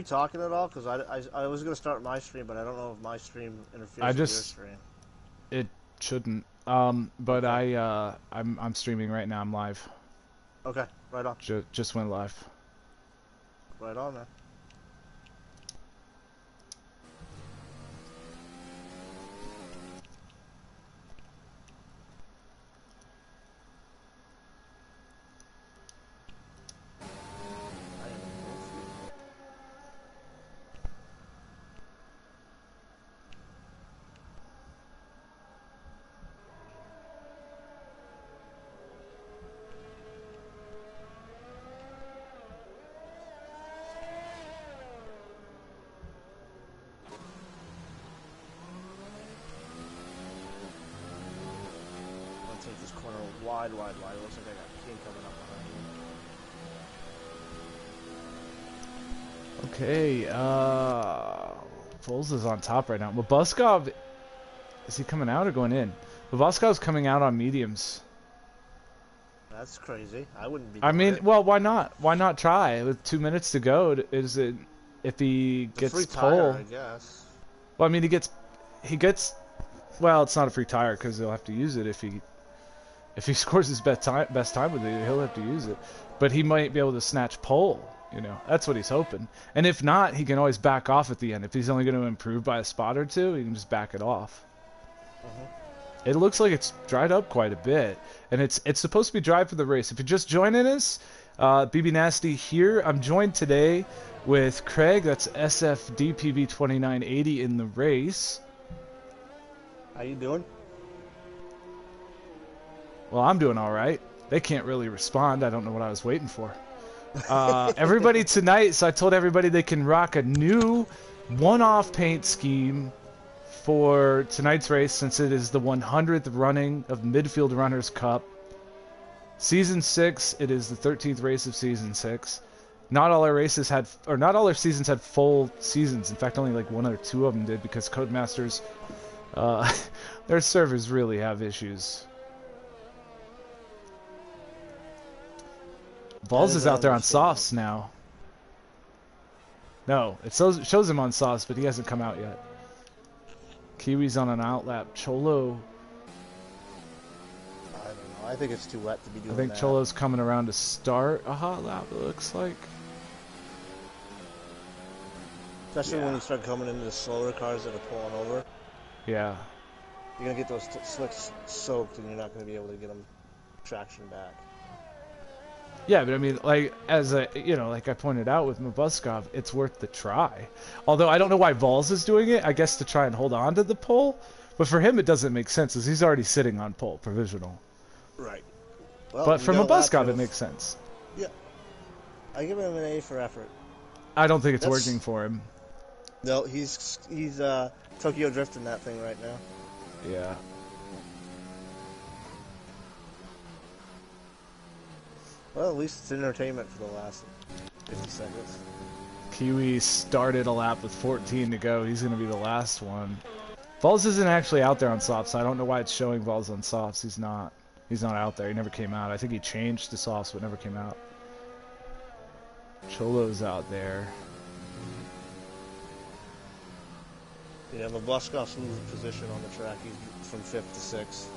you talking at all? Because I was gonna start my stream, but I don't know if my stream interferes with your stream. It shouldn't. But okay. I'm streaming right now. I'm live. Okay, right on. Just went live. Right on, man. Take this corner wide. Looks like I got King coming up behind me. Okay, Vols is on top right now. Mabbuskov, is he coming out or going in? Mabuskov's coming out on mediums. That's crazy. I wouldn't be. I mean, well, why not? Why not try? With 2 minutes to go, is it if he gets pole? I guess. Well, I mean, he gets. Well, it's not a free tire because he'll have to use it if he scores his best time with it. He'll have to use it, but he might be able to snatch pole. You know, that's what he's hoping. And if not, he can always back off at the end. If he's only going to improve by a spot or two, he can just back it off. It looks like it's dried up quite a bit, and it's supposed to be dry for the race. If you're just joining us, BB Nasty here. I'm joined today with Craig. That's SFDPB2980 in the race. How you doing? Well, I'm doing all right. They can't really respond. I don't know what I was waiting for. Everybody tonight, so I told everybody they can rock a new one-off paint scheme for tonight's race since it is the 100th running of Midfield Runners Cup. Season 6, it is the 13th race of Season 6. Not all our seasons had full seasons. In fact, only like 1 or 2 of them did because Codemasters, their servers really have issues. Vols is out there on softs now. No, it shows him on softs, but he hasn't come out yet. Kiwi's on an outlap. Cholo. I don't know. I think it's too wet to be doing that. I think Cholo's coming around to start a hot lap, it looks like. Especially when you start coming into the slower cars that are pulling over. Yeah. You're going to get those slicks soaked and you're not going to be able to get them traction back. Yeah, but I mean, like, like I pointed out with Mabbuskov, it's worth the try. Although I don't know why Vols is doing it, I guess to try and hold on to the pole. But for him, it doesn't make sense, as he's already sitting on pole, provisional. Right. Well, but for Mabbuskov, it makes sense. Yeah. I give him an A for effort. I don't think it's working for him. No, he's Tokyo drifting that thing right now. Yeah. Well, at least it's entertainment for the last 50 seconds. Kiwi started a lap with 14 to go. He's going to be the last one. Vols isn't actually out there on softs, so I don't know why it's showing Vols on softs. He's not out there. He never came out. I think he changed to softs, but never came out. Cholo's out there. Yeah, Mabuskov's losing position on the track. He's from 5th to 6th.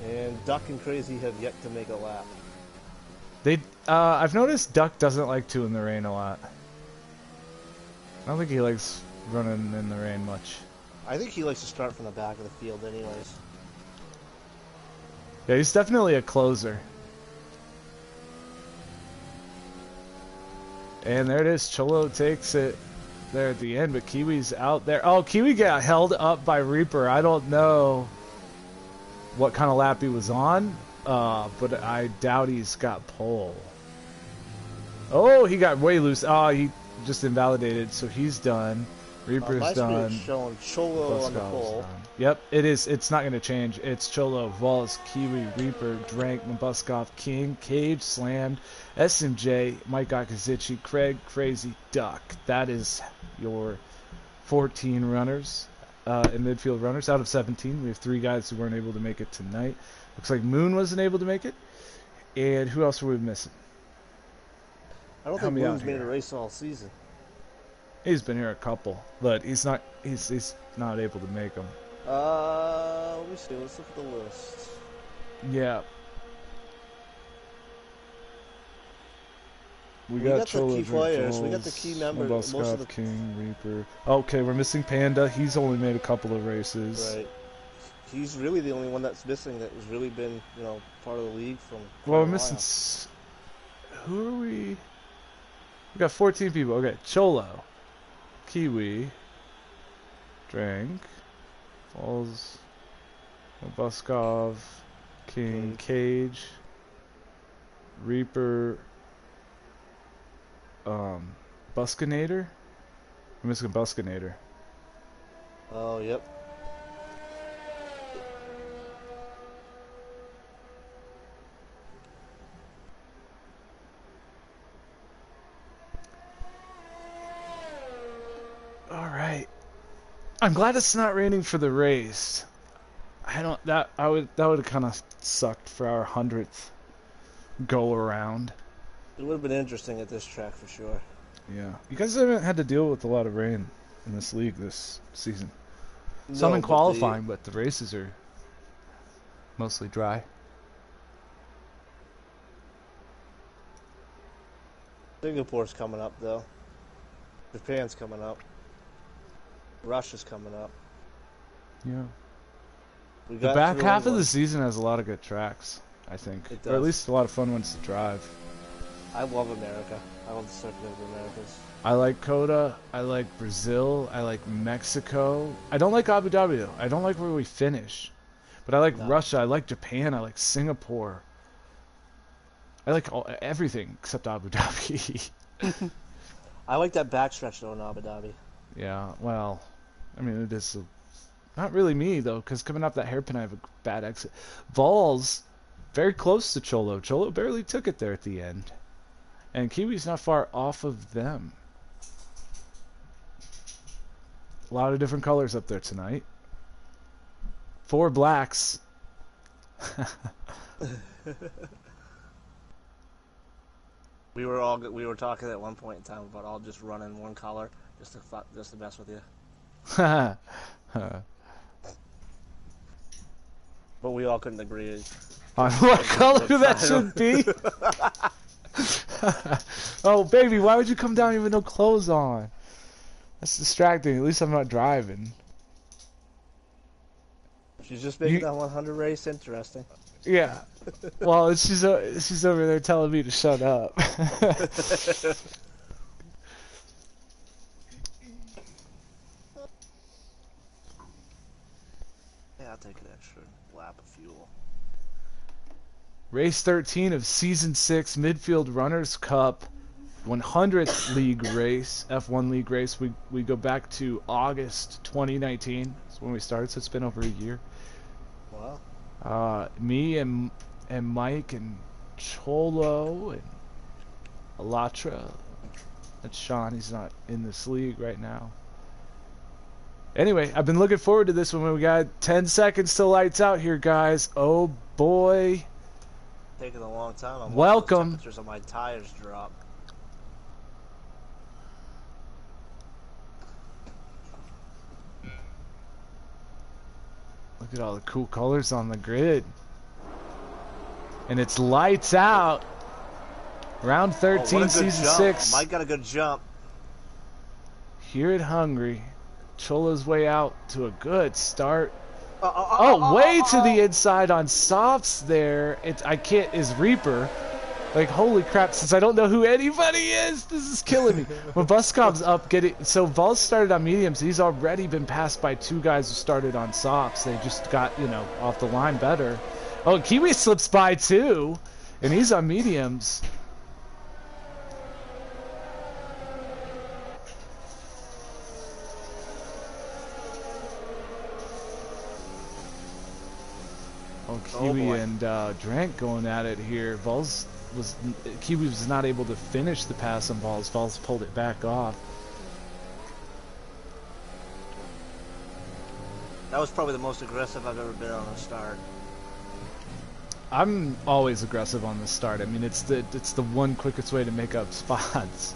And Duck and Crazy have yet to make a lap. I've noticed Duck doesn't like to in the rain a lot. I don't think he likes running in the rain much. I think he likes to start from the back of the field anyways. Yeah, he's definitely a closer. And there it is. Cholo takes it there at the end, but Kiwi's out there. Oh, Kiwi got held up by Reaper. I don't know what kind of lap he was on, but I doubt he's got pole. Oh, he got way loose. Oh, he just invalidated, so he's done. Reaper's done. Showing Cholo on the pole. Yep, it is. It's not going to change. It's Cholo, Vols, Kiwi, Reaper, Drank, Mabbuskov, King, Cage, Slammed, SMJ, Mike Akazici, Craig, Crazy, Duck. That is your 14 runners in Midfield Runners. Out of 17, we have 3 guys who weren't able to make it tonight. Looks like Moon wasn't able to make it. And who else are we missing? I don't Help think me out Blue's made here. a race all season. He's been here a couple, but he's not able to make them. Let me see. Let's look at the list. Yeah. We got the Cholo, key Drake, players. We got Vols, the key members. Most Mabbuskov, of the King, Reaper. Okay, we're missing Panda. He's only made a couple of races. right. He's really the only one that's missing that has really been, you know, part of the league from. Well, we're missing. Who are we? We got 14 people. Okay, Cholo, Kiwi, Drank, Vols, Mabbuskov, King, Cage, Reaper, Buskinator. We're missing Buskinator. Oh, yep. All right. I'm glad it's not raining for the race. That would have kind of sucked for our 100th go around. It would have been interesting at this track for sure. Yeah. You guys haven't had to deal with a lot of rain in this league this season. Some in but qualifying, but the races are mostly dry. Singapore's coming up, though. Japan's coming up. Russia's coming up. Yeah. We The got back through half of England. the season has a lot of good tracks, I think. It Or at does. least a lot of fun ones to drive. I love America. I love the Circuit of the Americas. I like Coda. I like Brazil. I like Mexico. I don't like Abu Dhabi, though. I don't like where we finish. But I like Russia. I like Japan. I like Singapore. I like everything except Abu Dhabi. I like that backstretch, though, in Abu Dhabi. Yeah, well, I mean, it is not really me, though, because coming up that hairpin, I have a bad exit. Vols, very close to Cholo. Cholo barely took it there at the end. And Kiwi's not far off of them. A lot of different colors up there tonight. 4 blacks. We were talking at one point in time about all just running one color just to mess with you. But we all couldn't agree on what color that should be. Oh baby, why would you come down with no clothes on? That's distracting. At least I'm not driving. She's just making that 100 race interesting. Yeah. Well, she's over there telling me to shut up. Yeah, I'll take an extra lap of fuel. Race 13 of Season 6 Midfield Runners Cup, 100th league race, F1 league race. We go back to August 2019. That's when we started, so it's been over a year. Wow. Me and Mike and Cholo and Alatra. That's Sean. He's not in this league right now. Anyway, I've been looking forward to this one. We got 10 seconds till lights out here, guys. Oh boy. Taking a long time. I'm Welcome. watching the temperatures on my tires drop. Look at all the cool colors on the grid. And it's lights out. Round 13, Season 6. Mike got a good jump. Here at Hungary. Cholo's way out to a good start. Way to the inside on softs there. Is Reaper. Like, holy crap, since I don't know who anybody is, this is killing me. Mabbuskov's up so Vols started on mediums. He's already been passed by 2 guys who started on softs. They just got, off the line better. Oh, Kiwi slips by too, and he's on mediums. Oh, Kiwi and Drank going at it here. Kiwi was not able to finish the pass on Vols. Vols pulled it back off. That was probably the most aggressive I've ever been on a start. I'm always aggressive on the start. I mean, it's the one quickest way to make up spots.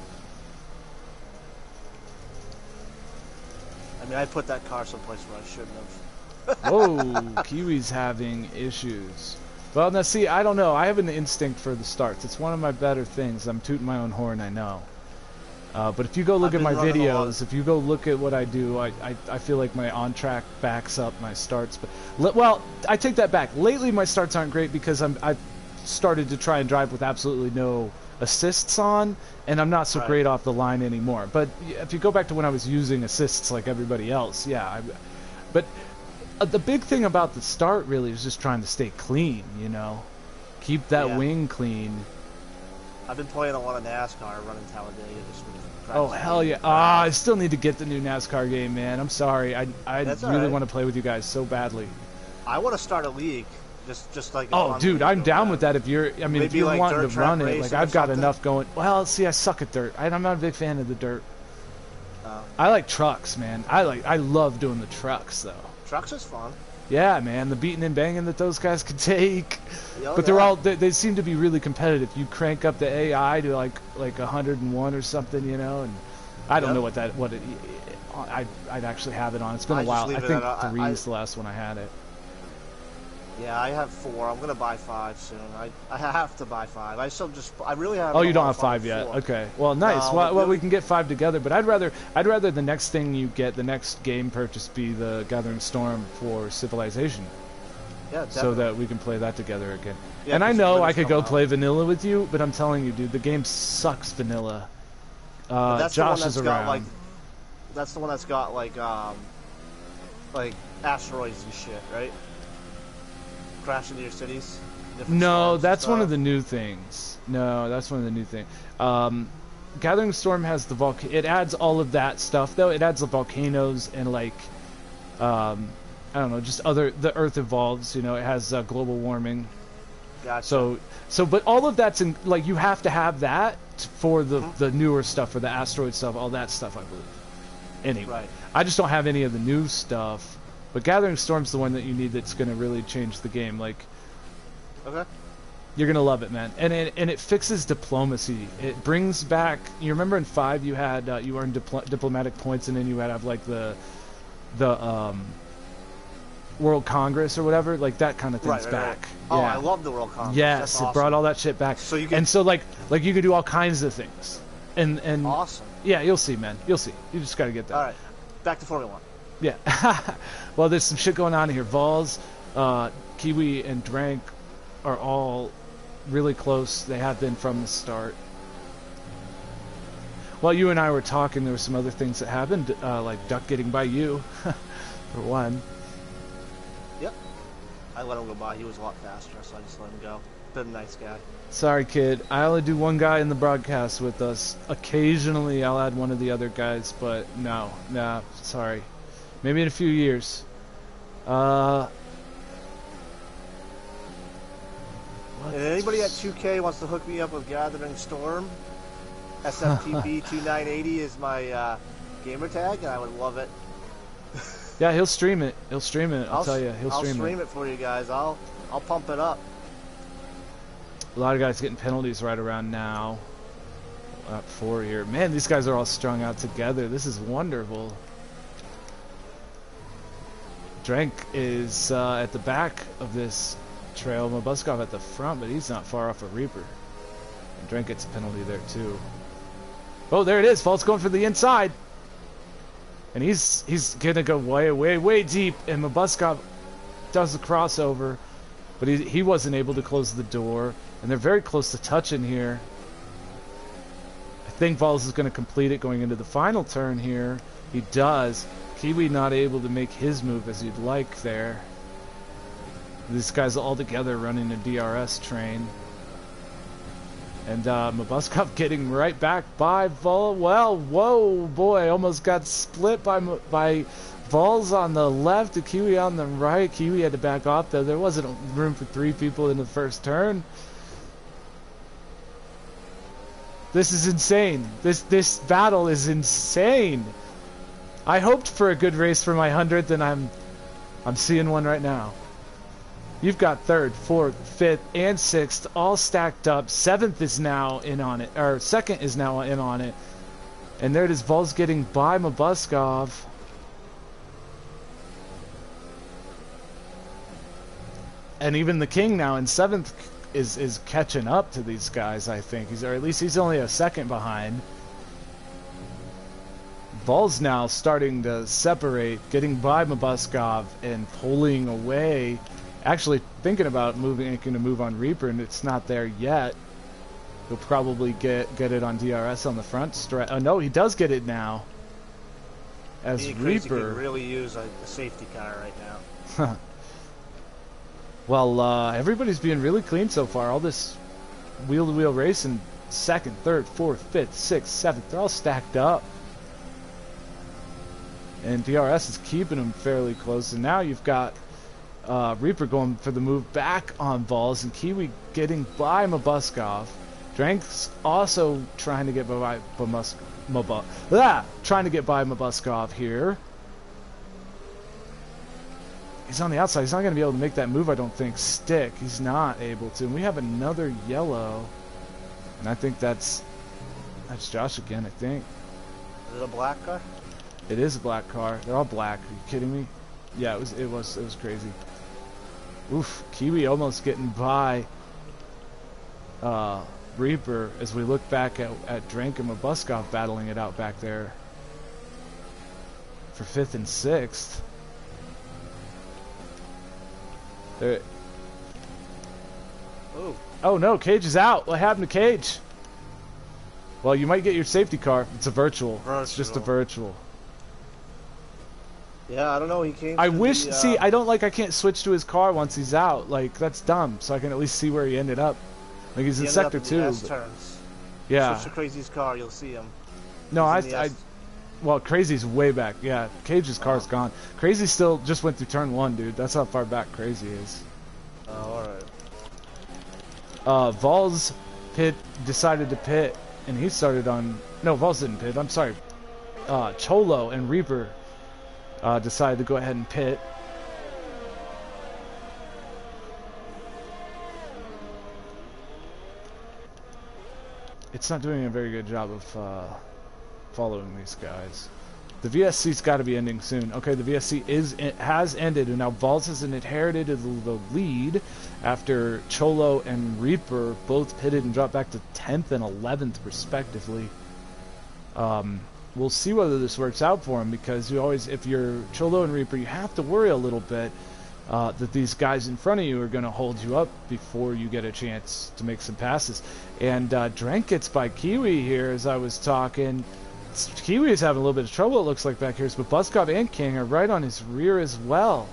I mean, I put that car someplace where I shouldn't have. Whoa, Kiwi's having issues. Well, now see, I don't know. I have an instinct for the starts. It's one of my better things. I'm tooting my own horn, I know. But if you go look at my videos, if you go look at what I do, I feel like my on-track backs up my starts. But well, I take that back. Lately, my starts aren't great because I've started to try and drive with absolutely no assists on, and I'm not so great off the line anymore. But if you go back to when I was using assists like everybody else, yeah. But the big thing about the start really is just trying to stay clean, you know? Keep that wing clean. I've been playing a lot of NASCAR, running Talladega. Oh, hell yeah. I still need to get the new NASCAR game, man. I'm sorry. I really want to play with you guys so badly. I want to start a league. Just like oh, dude, I'm down with that. If you're, I mean, if you're wanting to run it, like I've got enough going. Well, see, I suck at dirt. I'm not a big fan of the dirt. I like trucks, man. I love doing the trucks, though. Trucks is fun. Yeah, man, the beating and banging that those guys can take. But they're all they seem to be really competitive. You crank up the AI to like 101 or something, you know, and I don't know I'd actually have it on. It's been a while. I think 3 is the last one I had it. Yeah, I have 4. I'm gonna buy 5 soon. I have to buy 5. I really have. Oh, you don't have 5 yet? Okay. Well, nice. No, well, we can get 5 together. But I'd rather the next thing you get, the next game purchase, be the Gathering Storm for Civilization. Yeah, definitely. So that we can play that together again. Yeah, and I know I could go play vanilla with you, but I'm telling you, dude, the game sucks vanilla. Josh is around. That's the one that's got like asteroids and shit, right? Crash into your cities? No, that's one of the new things. No, that's one of the new things. Gathering Storm has the it adds all of that stuff, though. It adds the volcanoes and, like, I don't know, just the Earth evolves, you know, it has global warming. Gotcha. So, but all of that's in, like, you have to have that for the newer stuff, for the asteroid stuff, all that stuff, I believe. Anyway, I just don't have any of the new stuff. But Gathering Storm's the one that you need that's going to really change the game. Like, you're going to love it, man. And it fixes diplomacy. It brings back... You remember in 5 you had... you earned diplomatic points, and then you had like the World Congress or whatever. Like, that kind of thing's back. Oh, yeah. I love the World Congress. Yes, that's it awesome. brought all that shit back. So you can... And so, like you could do all kinds of things. And awesome. Yeah, you'll see, man. You'll see. You just got to get that. All right. Back to Formula 1. Yeah. Well, there's some shit going on here. Vols, Kiwi, and Drank are all really close. They have been from the start. While you and I were talking, there were some other things that happened, like Duck getting by you, for one. Yep. I let him go by. He was a lot faster, so I just let him go. Been a nice guy. Sorry, kid. I only do one guy in the broadcast with us. Occasionally, I'll add one of the other guys, but no, sorry. Maybe in a few years. And anybody at 2K wants to hook me up with Gathering Storm, SFTB2980 is my gamer tag, and I would love it. Yeah, he'll stream it. He'll stream it. I'll tell you, I'll stream it for you guys. I'll pump it up. A lot of guys getting penalties right around now. 4 here. Man, these guys are all strung out together. This is wonderful. Drank is at the back of this trail. Mabbuskov at the front, but he's not far off a Reaper. And Drank gets a penalty there too. Oh, there it is. Vols going for the inside. And he's gonna go way deep. And Mabbuskov does the crossover, but he wasn't able to close the door. And they're very close to touching here. I think Vols is going to complete it going into the final turn here. He does. Kiwi not able to make his move as he'd like there. These guys all together running a DRS train. And Mabbuskov getting right back by Vol. Well, whoa, boy, almost got split by Vols on the left and Kiwi on the right. Kiwi had to back off though. There wasn't room for 3 people in the first turn. This is insane. This battle is insane. I hoped for a good race for my 100th, and I'm seeing one right now. You've got 3rd, 4th, 5th, and 6th all stacked up. 7th is now in on it, or 2nd is now in on it. And there it is, Vols getting by Mabbuskov. And even the King now in 7th is catching up to these guys, I think. Or at least he's only a 2nd behind. Vols now starting to separate, getting by Mabbuskov and pulling away. Actually thinking about making a move on Reaper, and it's not there yet. He'll probably get it on DRS on the front stretch. Oh no, he does get it now. As Reaper could really use a safety car right now. Well, everybody's being really clean so far. All this wheel-to-wheel racing, 2nd, 3rd, 4th, 5th, 6th, 7th, they're all stacked up. And DRS is keeping them fairly close. And now you've got Reaper going for the move back on Vols, and Kiwi getting by Mabbuskov. Drank's also trying to get by Mabbuskov here. He's on the outside. He's not going to be able to make that move, I don't think, stick. He's not able to. And we have another yellow. And I think that's Josh again, I think. Is it a black car? It is a black car. They're all black. Are you kidding me? Yeah, it was crazy. Oof, Kiwi almost getting by Reaper as we look back at Drank and Mabbuskov battling it out back there for 5th and 6th. Oh no, Cage is out. What happened to Cage? Well, you might get your safety car. It's a virtual. It's just a virtual. Yeah, I don't know. He came. I wish. See, I don't like. I can't switch to his car once he's out. Like that's dumb. So I can at least see where he ended up. Like he's in sector 2. Yeah. Switch to Crazy's car, you'll see him. No, well, Crazy's way back. Yeah, Cage's car's gone. Crazy still just went through turn 1, dude. That's how far back Crazy is. Oh, alright. Vols decided to pit, and he started on... No, Vols didn't pit. I'm sorry. Cholo and Reaper decided to go ahead and pit. It's not doing a very good job of following these guys. The VSC's got to be ending soon. Okay, the VSC has ended, and now Vols has inherited the lead after Cholo and Reaper both pitted and dropped back to 10th and 11th respectively. We'll see whether this works out for them, because you always, if you're Cholo and Reaper, you have to worry a little bit that these guys in front of you are going to hold you up before you get a chance to make some passes. And Drank gets by Kiwi here as I was talking. Kiwi is having a little bit of trouble, it looks like, back here. But Mabbuskov and King are right on his rear as well.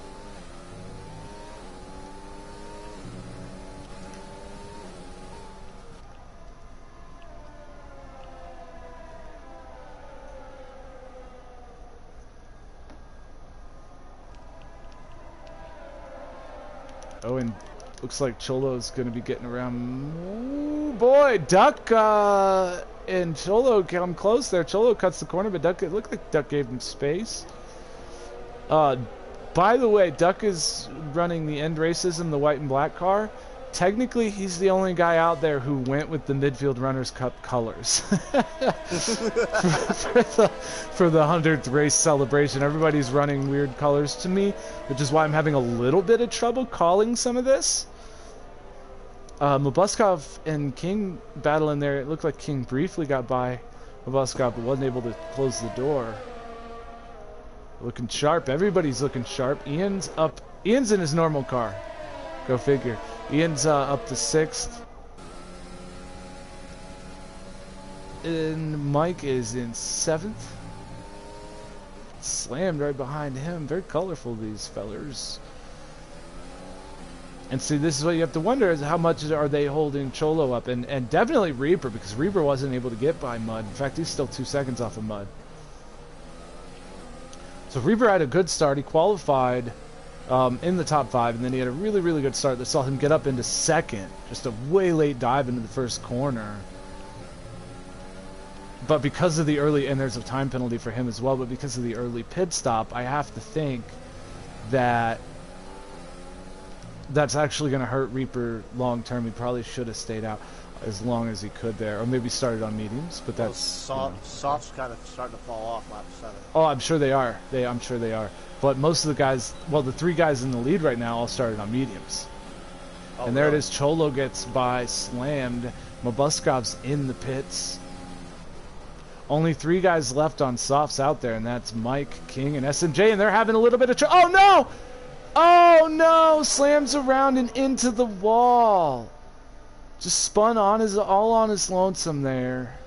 Oh, and looks like Cholo's going to be getting around. Ooh, boy, Duck and Cholo come close there. Cholo cuts the corner, but Duck, it looked like Duck gave him space. By the way, Duck is running the end racism, the white and black car. Technically, he's the only guy out there who went with the Midfield Runners Cup colors for the 100th race celebration. Everybody's running weird colors to me, which is why I'm having a little bit of trouble calling some of this. Mabbuskov and King battle in there. It looked like King briefly got by Mabbuskov, but wasn't able to close the door. Looking sharp. Everybody's looking sharp. Ian's up. Ian's in his normal car. Go figure. Ian's up to 6th. And Mike is in 7th. Slammed right behind him. Very colorful, these fellers. And see, this is what you have to wonder, is how much are they holding Cholo up? And definitely Reaper, because Reaper wasn't able to get by Mud. In fact, he's still 2 seconds off of Mud. So Reaper had a good start. He qualified in the top 5, and then he had a really, really good start that saw him get up into 2nd. Just a way late dive into the first corner. But because of the early, and there's a time penalty for him as well, but because of the early pit stop, I have to think that that's actually going to hurt Reaper long term. He probably should have stayed out as long as he could there, or maybe started on mediums. But that's soft's kind of starting to fall off lap 7. Oh, I'm sure they are. I'm sure they are. But most of the guys, well, the 3 guys in the lead right now all started on mediums. Oh, and there really? it is. Cholo gets by slammed. Mabuskov's in the pits. Only 3 guys left on softs out there, and that's Mike, King, and SMJ, and they're having a little bit of trouble. Oh, no! Oh, no! Slams around and into the wall. Just spun on all on his lonesome there.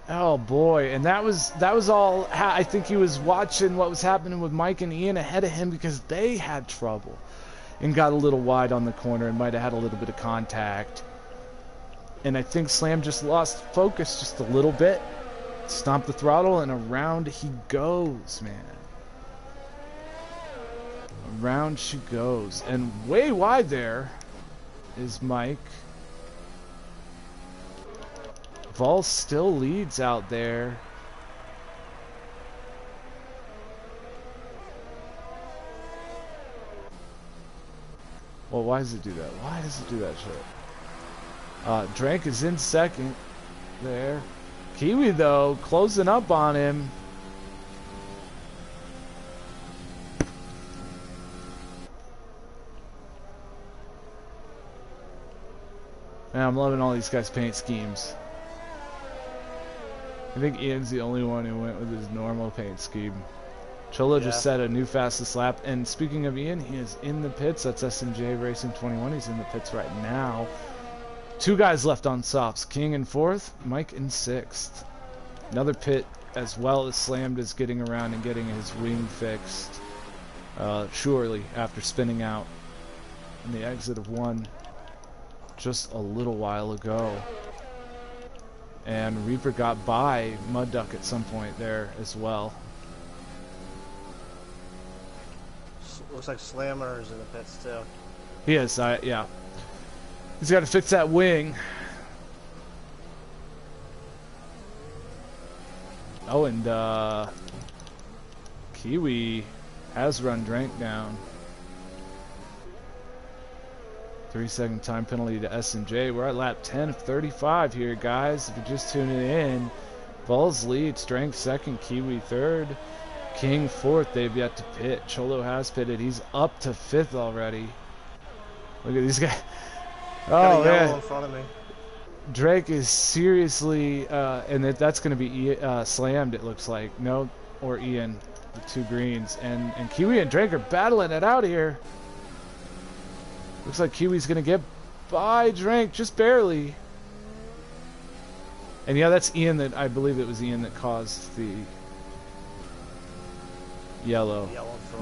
Oh, boy. And that was all. I think he was watching what was happening with Mike and Ian ahead of him because they had trouble and got a little wide on the corner and might have had a little bit of contact. And I think Slam just lost focus just a little bit. Stomped the throttle, and around he goes, man. Around she goes. And way wide there is Mike. Vols still leads out there. Well, why does it do that? Why does it do that shit? Drank is in second there. Kiwi, though, closing up on him. Man, I'm loving all these guys' paint schemes. I think Ian's the only one who went with his normal paint scheme. Cholo just set a new fastest lap. And speaking of Ian, he is in the pits. That's SMJ Racing 21. He's in the pits right now. 2 guys left on softs. King in 4th, Mike in 6th. Another pit as well as Slammed is getting around and getting his wing fixed. Surely after spinning out in the exit of 1 just a little while ago. And Reaper got by Mud Duck at some point there as well. Looks like Slammer is in the pits too. He is, yeah. He's got to fix that wing. Oh, and Kiwi has run Drank down. 3-second time penalty to S&J. We're at lap 10 of 35 here, guys. If you're just tuning in, Vols lead, Drank 2nd, Kiwi 3rd, King 4th. They've yet to pit. Cholo has pitted. He's up to 5th already. Look at these guys. Oh, man. In front of me. Drake is seriously, and that's going to be slammed, it looks like. No, or Ian, the 2 greens. And Kiwi and Drake are battling it out here. Looks like Kiwi's going to get by Drake, just barely. And yeah, that's Ian that, I believe it was Ian that caused the yellow.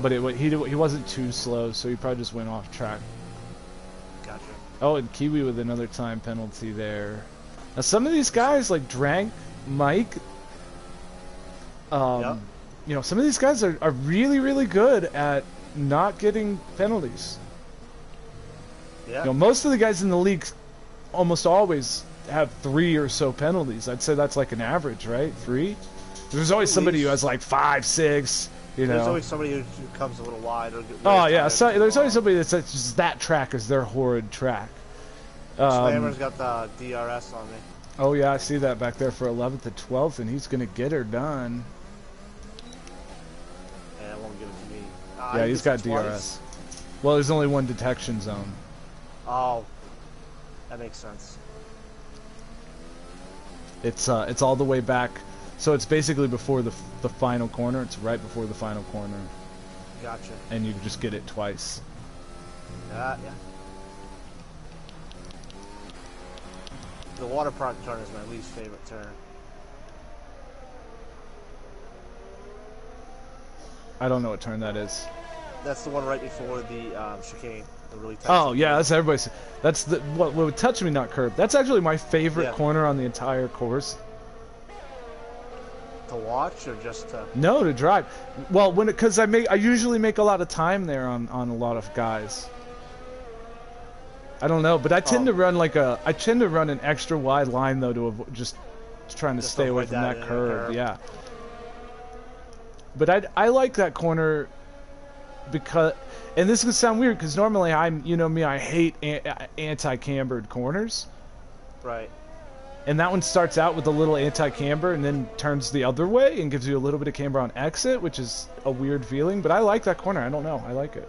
But he wasn't too slow, so he probably just went off track. Gotcha. Oh, and Kiwi with another time penalty there. Now some of these guys like Drank, Mike, you know, some of these guys are really, really good at not getting penalties. Yeah. You know, most of the guys in the league almost always have 3 or so penalties. I'd say that's like an average, right? 3? There's always somebody who has like 5, 6. You know. There's always somebody who comes a little wide. Oh yeah, so there's always somebody that's just that track is their horrid track. Slammer's got the DRS on me. Oh yeah, I see that back there for 11th to 12th, and he's gonna get her done. Yeah, it won't give it to me. Yeah, he's got DRS. Well, there's only 1 detection zone. Oh, that makes sense. It's all the way back, so it's basically before the final corner. It's right before the final corner. Gotcha. And you just get it twice. Yeah. The water park turn is my least favorite turn. I don't know what turn that is. That's the one right before the chicane. The really tight oh yeah, that's everybody's. That's the what would touch me not curb. That's actually my favorite corner on the entire course. To watch or just to? No, to drive. Well, because I usually make a lot of time there on a lot of guys. I don't know, but I tend to run an extra wide line though to just trying to stay away from that curve. Yeah. But I like that corner because, and this could sound weird because normally you know me, I hate anti-cambered corners. Right. And that one starts out with a little anti-camber and then turns the other way and gives you a little bit of camber on exit, which is a weird feeling. But I like that corner. I don't know. I like it.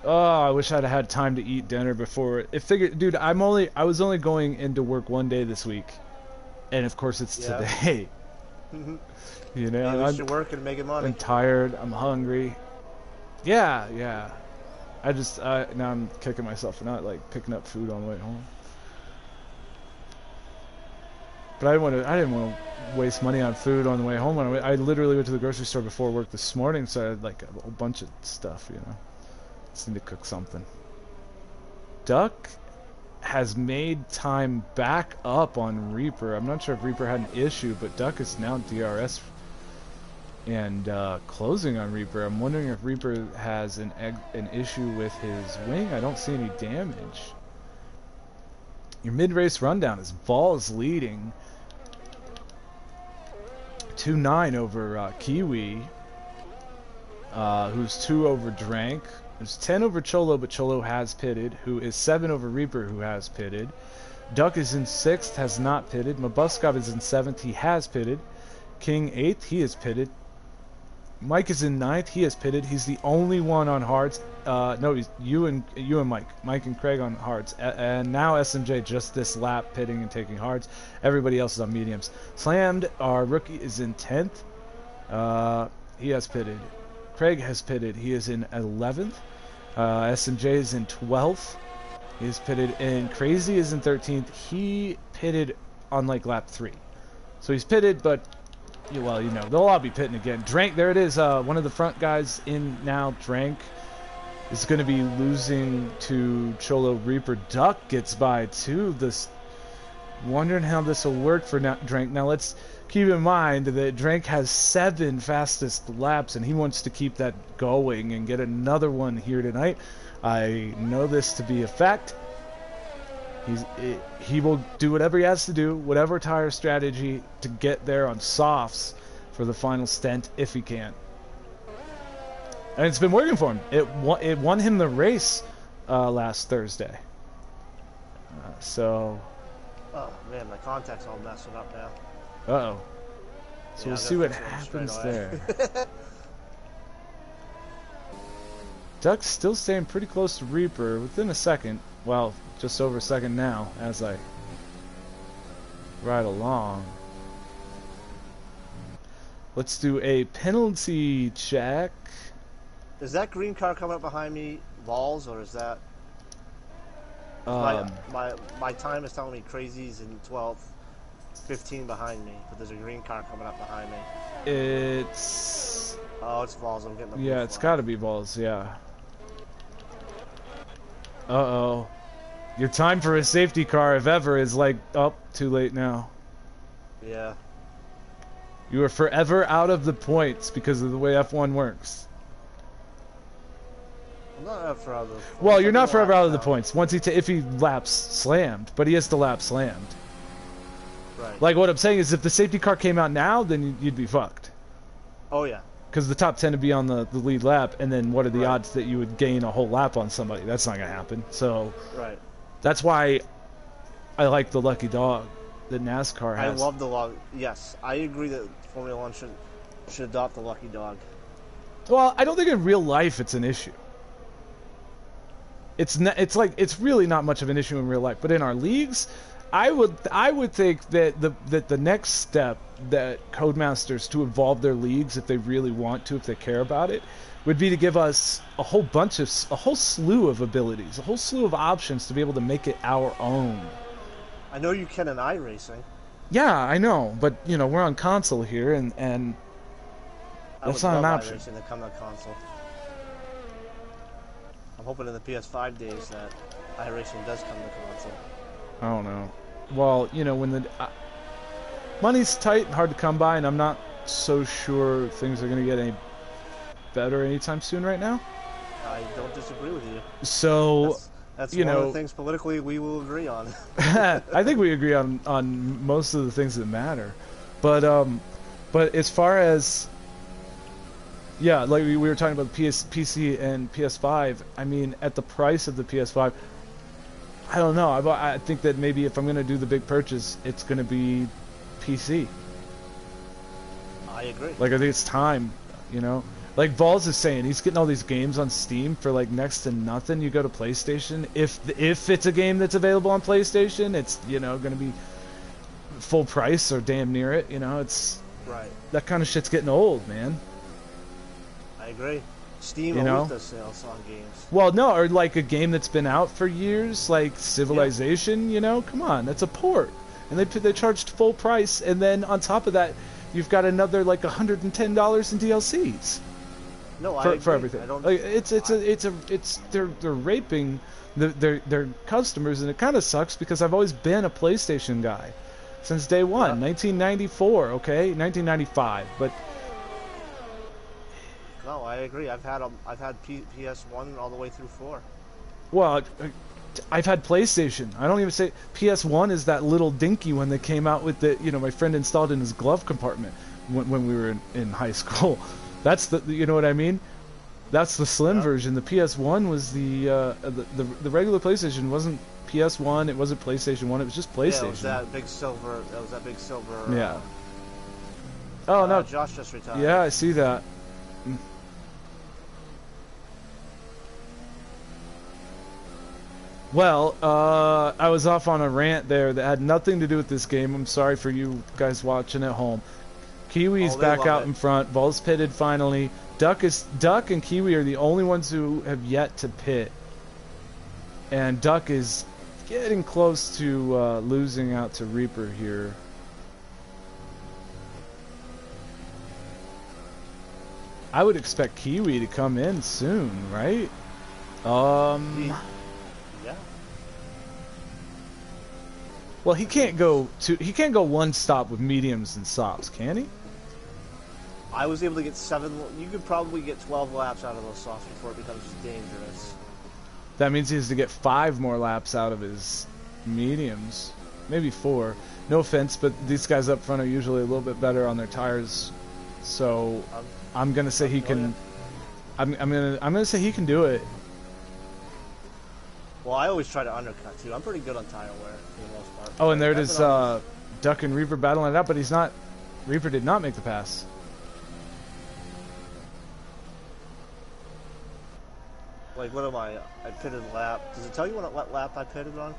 Oh, I wish I'd had time to eat dinner before it figured. Dude, I was only going into work one day this week, and of course it's today. You know, at least you're working and making money. I'm tired. I'm hungry. Yeah. Now I'm kicking myself for not like picking up food on the way home. But I didn't want to waste money on food on the way home. I literally went to the grocery store before work this morning, so I had like a whole bunch of stuff, you know. Just need to cook something. Duck has made time back up on Reaper. I'm not sure if Reaper had an issue, but Duck is now DRS and closing on Reaper. I'm wondering if Reaper has an issue with his wing. I don't see any damage. Your mid-race rundown is Vols leading 2-9 over Kiwi, who's 2 over Drank. There's 10 over Cholo, but Cholo has pitted, who is 7 over Reaper, who has pitted. Duck is in 6th, has not pitted. Mabbuskov is in 7th, he has pitted. King 8th, he has pitted. Mike is in 9th, he has pitted. He's the only one on hards. No, he's you and Mike and Craig on hards. And now SMJ just this lap pitting and taking hards. Everybody else is on mediums. Slammed, our rookie, is in 10th. He has pitted. Craig has pitted. He is in 11th. SMJ is in 12th. He is pitted. And Crazy is in 13th. He pitted on like lap 3. So he's pitted, but well, you know, they'll all be pitting again. Drank, there it is. One of the front guys in now. Drank is going to be losing to Cholo. Reaper. Duck gets by too. This, wondering how this will work for Drank. Now let's keep in mind that Drank has 7 fastest laps, and he wants to keep that going and get another one here tonight. I know this to be a fact. He will do whatever he has to do, whatever tire strategy to get there on softs for the final stint if he can. And it's been working for him. It won him the race last Thursday. So. Oh man, my contact's all messing up now. Uh-oh. So we'll see what happens there. Duck's still staying pretty close to Reaper within a second. Well, just over a second now as I ride along. Let's do a penalty check. Is that green car coming up behind me Vols, or is that... my time is telling me Crazy's in 12th, 15 behind me, but there's a green car coming up behind me. It's... Oh, it's Vols. I'm getting the yeah, it's got to be Vols, yeah. Uh-oh. Your time for a safety car, if ever, is like, oh, too late now. Yeah. You are forever out of the points because of the way F1 works. I'm not forever out of the points. Well, you're not forever out of the points. Once if he laps slammed, but he has to lap slammed. Right. Like, what I'm saying is if the safety car came out now, then you'd be fucked. Oh, yeah. Because the top 10 would be on the lead lap, and then what are the odds that you would gain a whole lap on somebody? That's not going to happen. So that's why I like the lucky dog that NASCAR has. I love the lucky. Yes, I agree that Formula One should adopt the lucky dog. Well, I don't think in real life it's an issue. It's really not much of an issue in real life, but in our leagues, I would think that the next step that Codemasters to evolve their leagues, if they really want to, if they care about it, would be to give us a whole slew of abilities, a whole slew of options to be able to make it our own. I know you can in iRacing. Yeah, I know, but you know we're on console here, and that's not an option. iRacing to come to console. I'm hoping in the PS5 days that iRacing does come to console. I don't know. Well, you know, when the money's tight and hard to come by, and I'm not so sure things are going to get any better anytime soon right now. I don't disagree with you. So That's you one know, of the things politically we will agree on. I think we agree on most of the things that matter, but as far as yeah, like we were talking about the PC and PS5. I mean, at the price of the PS5, I don't know. I think that maybe if I'm gonna do the big purchase, it's gonna be PC. I agree. Like I think it's time, you know. Like Vols is saying, he's getting all these games on Steam for like next to nothing. You go to PlayStation, if it's a game that's available on PlayStation, it's going to be full price or damn near it. It's right. That kind of shit's getting old, man. I agree. Steam always does sales on games. Well, no, or like a game that's been out for years, like Civilization. Come on, that's a port, and they charged full price, and then on top of that, you've got another like $110 in DLCs. No, for everything. They're raping their customers, and it kind of sucks because I've always been a PlayStation guy since day one, 1994. Okay, 1995, but. No, I agree. I've had PS1 all the way through 4. Well, I've had PlayStation. I don't even say PS1 is that little dinky one that came out with my friend installed in his glove compartment when we were in high school. That's the what I mean? That's the slim version. The PS1 was the regular PlayStation wasn't PS1. It wasn't PlayStation 1. It was just PlayStation. Yeah, it was that big silver. Yeah. Oh no, Josh just retired. Yeah, I see that. Well, I was off on a rant there that had nothing to do with this game. I'm sorry for you guys watching at home. Kiwi's back out in front. Vols pitted finally. Duck and Kiwi are the only ones who have yet to pit. And Duck is getting close to losing out to Reaper here. I would expect Kiwi to come in soon, right? Yeah. Well, he can't go one stop with mediums and sops, can he? I was able to get 7. You could probably get 12 laps out of those softs before it becomes dangerous. That means he has to get 5 more laps out of his mediums, maybe 4. No offense, but these guys up front are usually a little bit better on their tires, so I'm gonna say he can. I'm gonna say he can do it. Well, I always try to undercut too. I'm pretty good on tire wear for the most part. Oh, and there it is. Duck and Reaper battling it out, but he's not. Reaper did not make the pass. Like, what am I pitted lap. Does it tell you what lap I pitted on?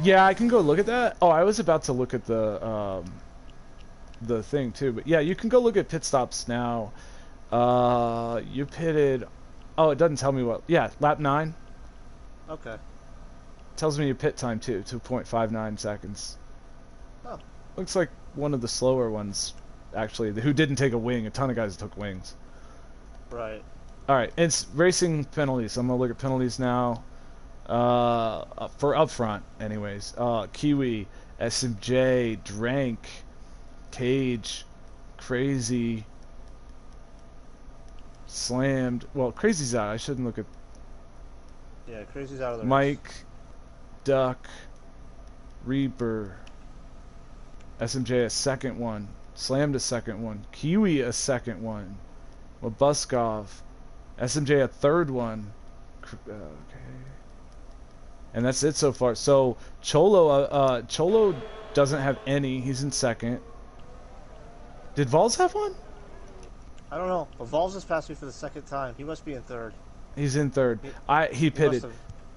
Yeah, I can go look at that. Oh, I was about to look at the thing too, but yeah, you can go look at pit stops now. You pitted. Oh, it doesn't tell me what. Yeah, lap 9. Okay. Tells me your pit time too, 2.59 seconds. Oh. Looks like one of the slower ones, actually, who didn't take a wing. A ton of guys took wings. Right. All right, it's racing penalties. I'm gonna look at penalties now. For up front, anyways. Kiwi, SMJ, Drank, Cage, Crazy, Slammed. Well, Crazy's out. I shouldn't look at. Yeah, Crazy's out of the Mike, race. Duck, Reaper, SMJ a second one, Slammed a second one, Kiwi a second one, Mabbuskov, SMJ a third one. Okay, and that's it so far. So Cholo doesn't have any. He's in second. Did Vols have one? I don't know. But Vols just passed me for the second time. He must be in third. He's in third. He pitted.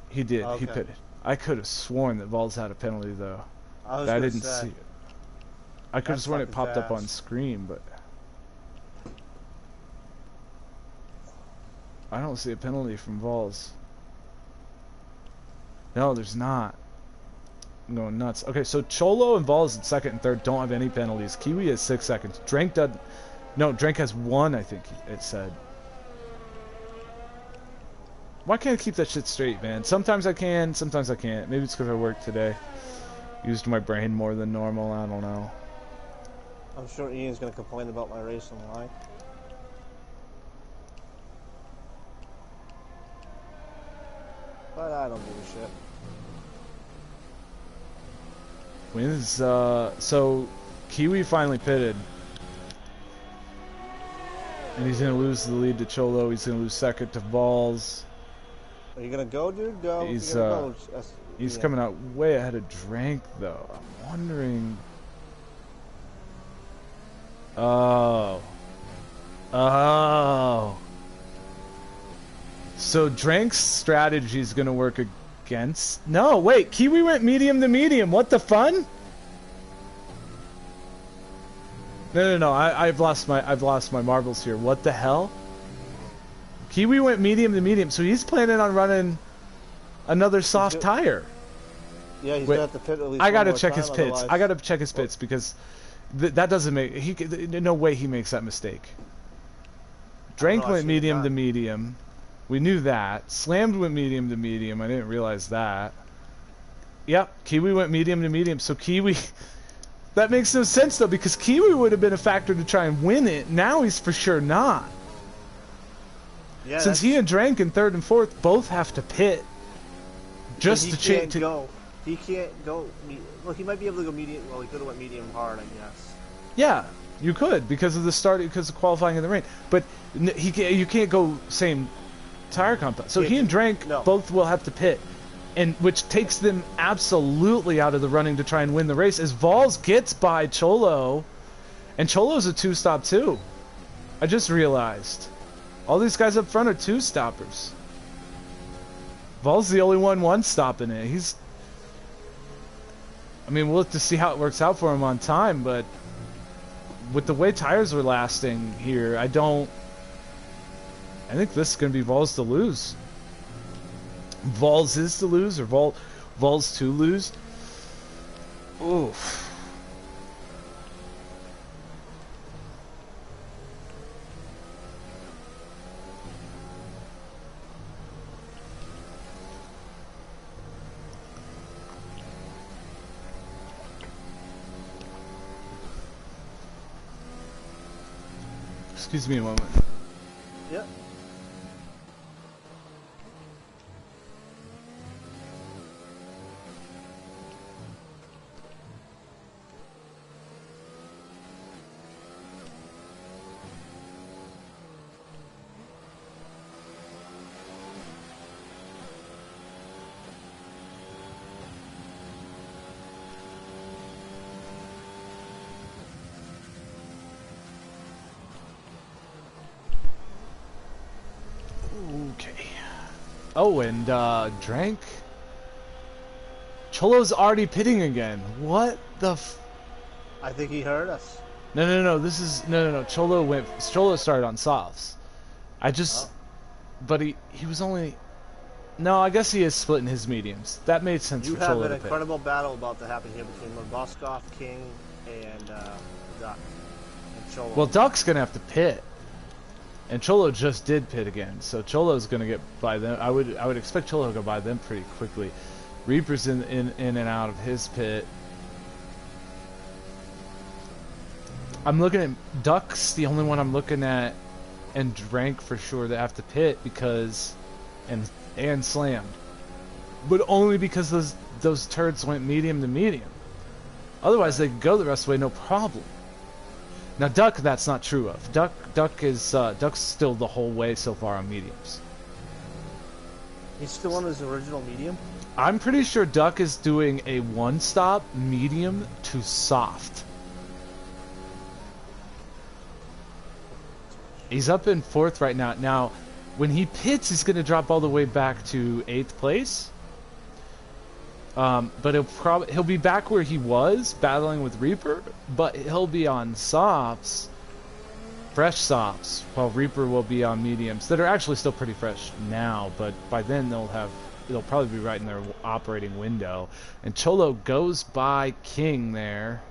He did. Okay. He pitted. I could have sworn that Vols had a penalty though. I didn't see it. I could have sworn it popped up on screen, but I don't see a penalty from Vols. No, there's not. I'm going nuts. Okay, so Cholo and Vols in second and third don't have any penalties. Kiwi has 6 seconds. Drank does. No, Drank has 1. I think it said. Why can't I keep that shit straight, man? Sometimes I can, sometimes I can't. Maybe it's because I worked today. Used my brain more than normal. I don't know. I'm sure Ian's going to complain about my race online. But I don't give a shit. Wins, so Kiwi finally pitted. And he's going to lose the lead to Cholo. He's going to lose second to Vols. Are you going to go, dude? Go. He's, go. He's coming out way ahead of Drank, though. I'm wondering... Oh. Oh. So Drank's strategy is going to work against... No, wait. Kiwi went medium to medium. What the fun? No. I've lost my marbles here. What the hell? Kiwi went medium to medium, so he's planning on running another soft tire. Yeah, he's gonna have to pit at least. I gotta check his pits. I gotta check his pits because that doesn't make no way he makes that mistake. Drank went medium to medium. We knew that. Slammed went medium to medium. I didn't realize that. Yep, Kiwi went medium to medium. So Kiwi. That makes no sense though, because Kiwi would have been a factor to try and win it. Now he's for sure not. Yeah, since he and Drank in third and fourth both have to pit just to change. He can't go. Well, he might be able to go medium. Well, he could have went medium hard, I guess. Yeah, you could because of the start, because of qualifying in the rain. But you can't go same tire compound. So he and Drank both will have to pit, and which takes them absolutely out of the running to try and win the race. As Vols gets by Cholo, and Cholo's a two-stop too. I just realized. All these guys up front are two-stoppers. Vols the only one stopping it. I mean, we'll have to see how it works out for him on time, but with the way tires are lasting here, I think this is going to be Vols to lose. Vols is to lose, or Vols to lose. Oof. Excuse me a moment. Yep. Okay. Oh, and Drank. Cholo's already pitting again. What the I think he heard us. No. This is no. Cholo started on softs. But he was only. No, I guess he is splitting his mediums. That made sense for Cholo to pit. You have an incredible battle about to happen here between Mabbuskov, King, and Duck. And Cholo. Well, Duck's gonna have to pit. And Cholo just did pit again, so Cholo's gonna get by them. I would expect Cholo to go by them pretty quickly. Reaper's in and out of his pit. I'm looking at Duck's the only one I'm looking at, and Drank for sure that have to pit because and Slammed, but only because those turds went medium to medium. Otherwise they could go the rest of the way, no problem. Now Duck, that's not true of. Duck's still the whole way so far on mediums. He's still on his original medium? I'm pretty sure Duck is doing a one-stop medium to soft. He's up in fourth right now. Now, when he pits, he's going to drop all the way back to 8th place. But he'll be back where he was battling with Reaper, but he'll be on softs, fresh softs, while Reaper will be on mediums that are actually still pretty fresh now. But by then they'll probably be right in their operating window. And Cholo goes by King there,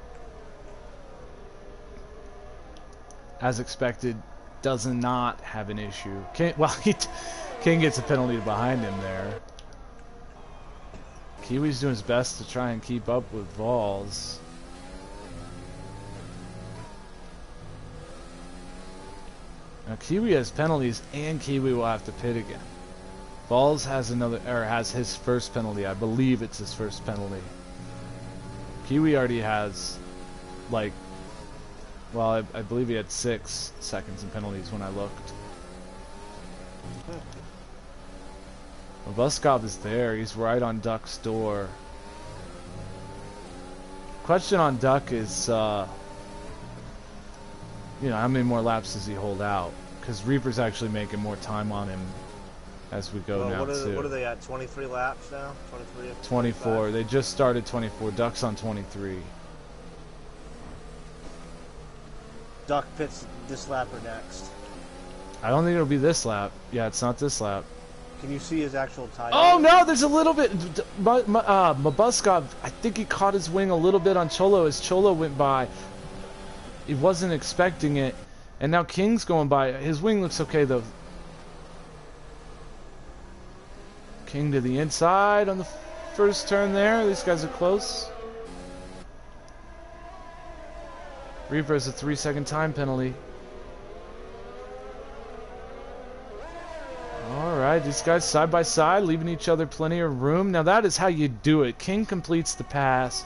as expected. Does not have an issue. King gets a penalty behind him there. Kiwi's doing his best to try and keep up with Vols. Now Kiwi has penalties, and Kiwi will have to pit again. Vols has has his first penalty. I believe it's his first penalty. Kiwi already has, like, well, I believe he had 6 seconds in penalties when I looked. Mabbuskov is there. He's right on Duck's door. Question on Duck is, you know, how many more laps does he hold out? Because Reaper's actually making more time on him as we go now, too. What are they at? 23 laps now? 23? 24. They just started 24. Duck's on 23. Duck pits this lap or next? I don't think it'll be this lap. Yeah, it's not this lap. Can you see his actual tire? Oh no, there's a little bit. Mabbuskov, I think he caught his wing a little bit on Cholo as Cholo went by. He wasn't expecting it, and now King's going by. His wing looks okay though. King to the inside on the first turn there. These guys are close. Reaper has a 3-second time penalty. Alright, these guys side by side, leaving each other plenty of room. Now that is how you do it. King completes the pass.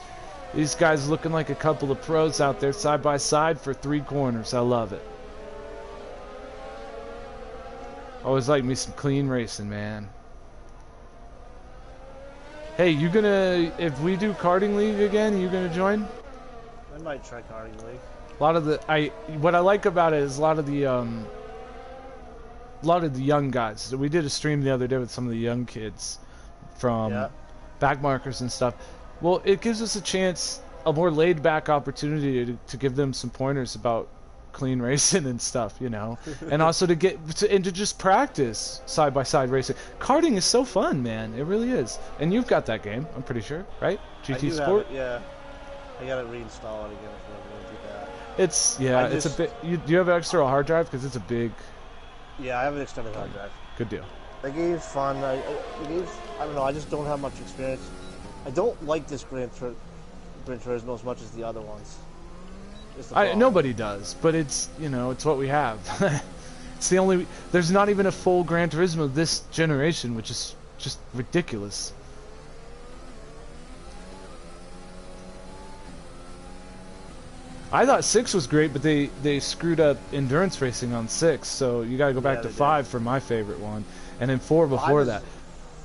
These guys looking like a couple of pros out there side by side for 3 corners. I love it. Always like me some clean racing, man. Hey, you gonna, if we do karting league again, you gonna join? I might try karting league. A lot of the, what I like about it is a lot of the young guys. So we did a stream the other day with some of the young kids from backmarkers and stuff. Well, it gives us a chance, a more laid-back opportunity to give them some pointers about clean racing and stuff, you know, and also to just practice side-by-side racing. Karting is so fun, man. It really is. And you've got that game, I'm pretty sure, right? GT Sport. Yeah, I gotta reinstall it again if I'm gonna do that. It's it's a bit. Do you have an extra hard drive? Because it's a big. Yeah, I have an extended hard drive. Good deal. The game's fun. I don't know. I just don't have much experience. I don't like this Gran Turismo as much as the other ones. Nobody does, but it's, you know, it's what we have. It's the only. There's not even a full Gran Turismo this generation, which is just ridiculous. I thought 6 was great, but they screwed up endurance racing on 6, so you got to go back to 5 for my favorite one, and then 4 before that.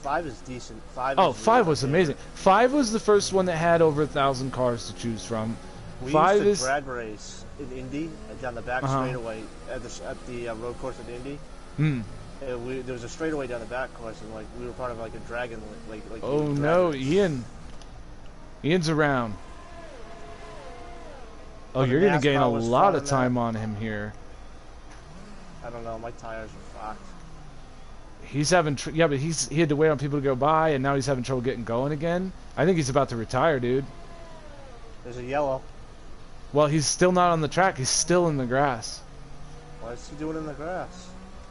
5 is decent. 5 was amazing. 5 was the first one that had over 1,000 cars to choose from. We 5 used to drag race in Indy down the back straightaway at the road course at Indy. There was a straightaway down the back course, and like we were part of like a dragon like. Oh no, Ian's around. Oh, you're gonna gain a lot of time on him here. I don't know. My tires are fucked. He's having but he had to wait on people to go by, and now he's having trouble getting going again. I think he's about to retire, dude. There's a yellow. Well, he's still not on the track. He's still in the grass. Why is he doing in the grass?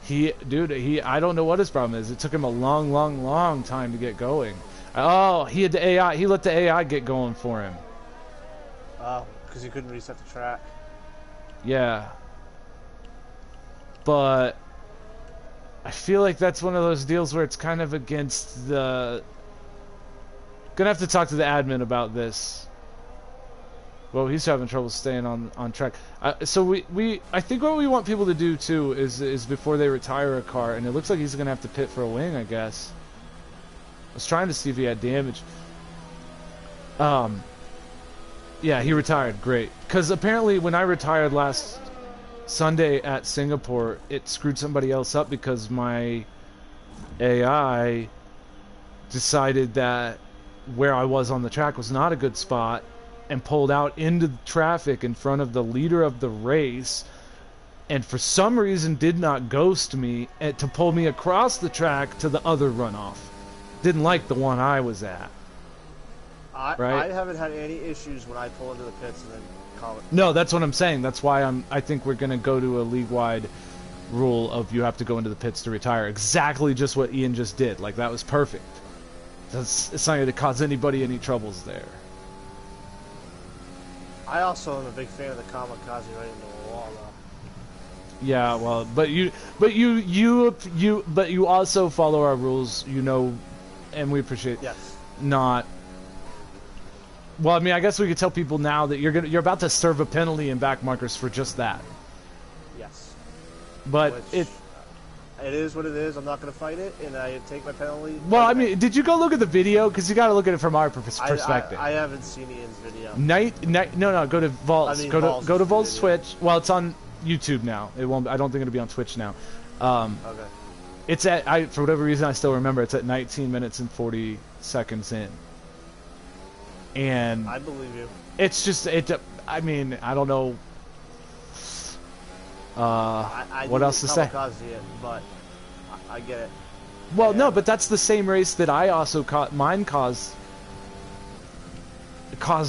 I don't know what his problem is. It took him a long time to get going. Oh, he had the AI. He let the AI get going for him. Oh, because he couldn't reset the track. Yeah. But I feel like that's one of those deals where it's kind of against the... Gonna have to talk to the admin about this. Well, he's having trouble staying on track. So I think what we want people to do too is before they retire a car, and it looks like he's gonna have to pit for a wing, I guess. I was trying to see if he had damage. Yeah, he retired. Great. Because apparently when I retired last Sunday at Singapore, it screwed somebody else up because my AI decided that where I was on the track was not a good spot and pulled out into the traffic in front of the leader of the race, and for some reason did not ghost me to pull me across the track to the other runoff. Didn't like the one I was at. I haven't had any issues when I pull into the pits and then call it. No, that's what I'm saying. That's why I think we're going to go to a league-wide rule of you have to go into the pits to retire. Exactly just what Ian just did. Like, that was perfect. It's not going to cause anybody any troubles there. I also am a big fan of the kamikaze right into the wall, though. Yeah, well, but you also follow our rules, you know, and we appreciate. Yes. Not. Well, I mean, I guess we could tell people now that you're about to serve a penalty in back markers for just that. Yes. But it is what it is. I'm not going to fight it, and I take my penalty. Well, I mean, did you go look at the video? Because you got to look at it from our perspective. I haven't seen Ian's video. No, go to Vols. Vols go to Vols Twitch. Well, it's on YouTube now. It won't. I don't think it'll be on Twitch now. Okay. It's at. For whatever reason, I still remember. It's at 19 minutes and 40 seconds in. And I believe you. It's just I mean, I don't know. What else to say? It, but I get it. Well, no, but that's the same race that I also caught. Mine caused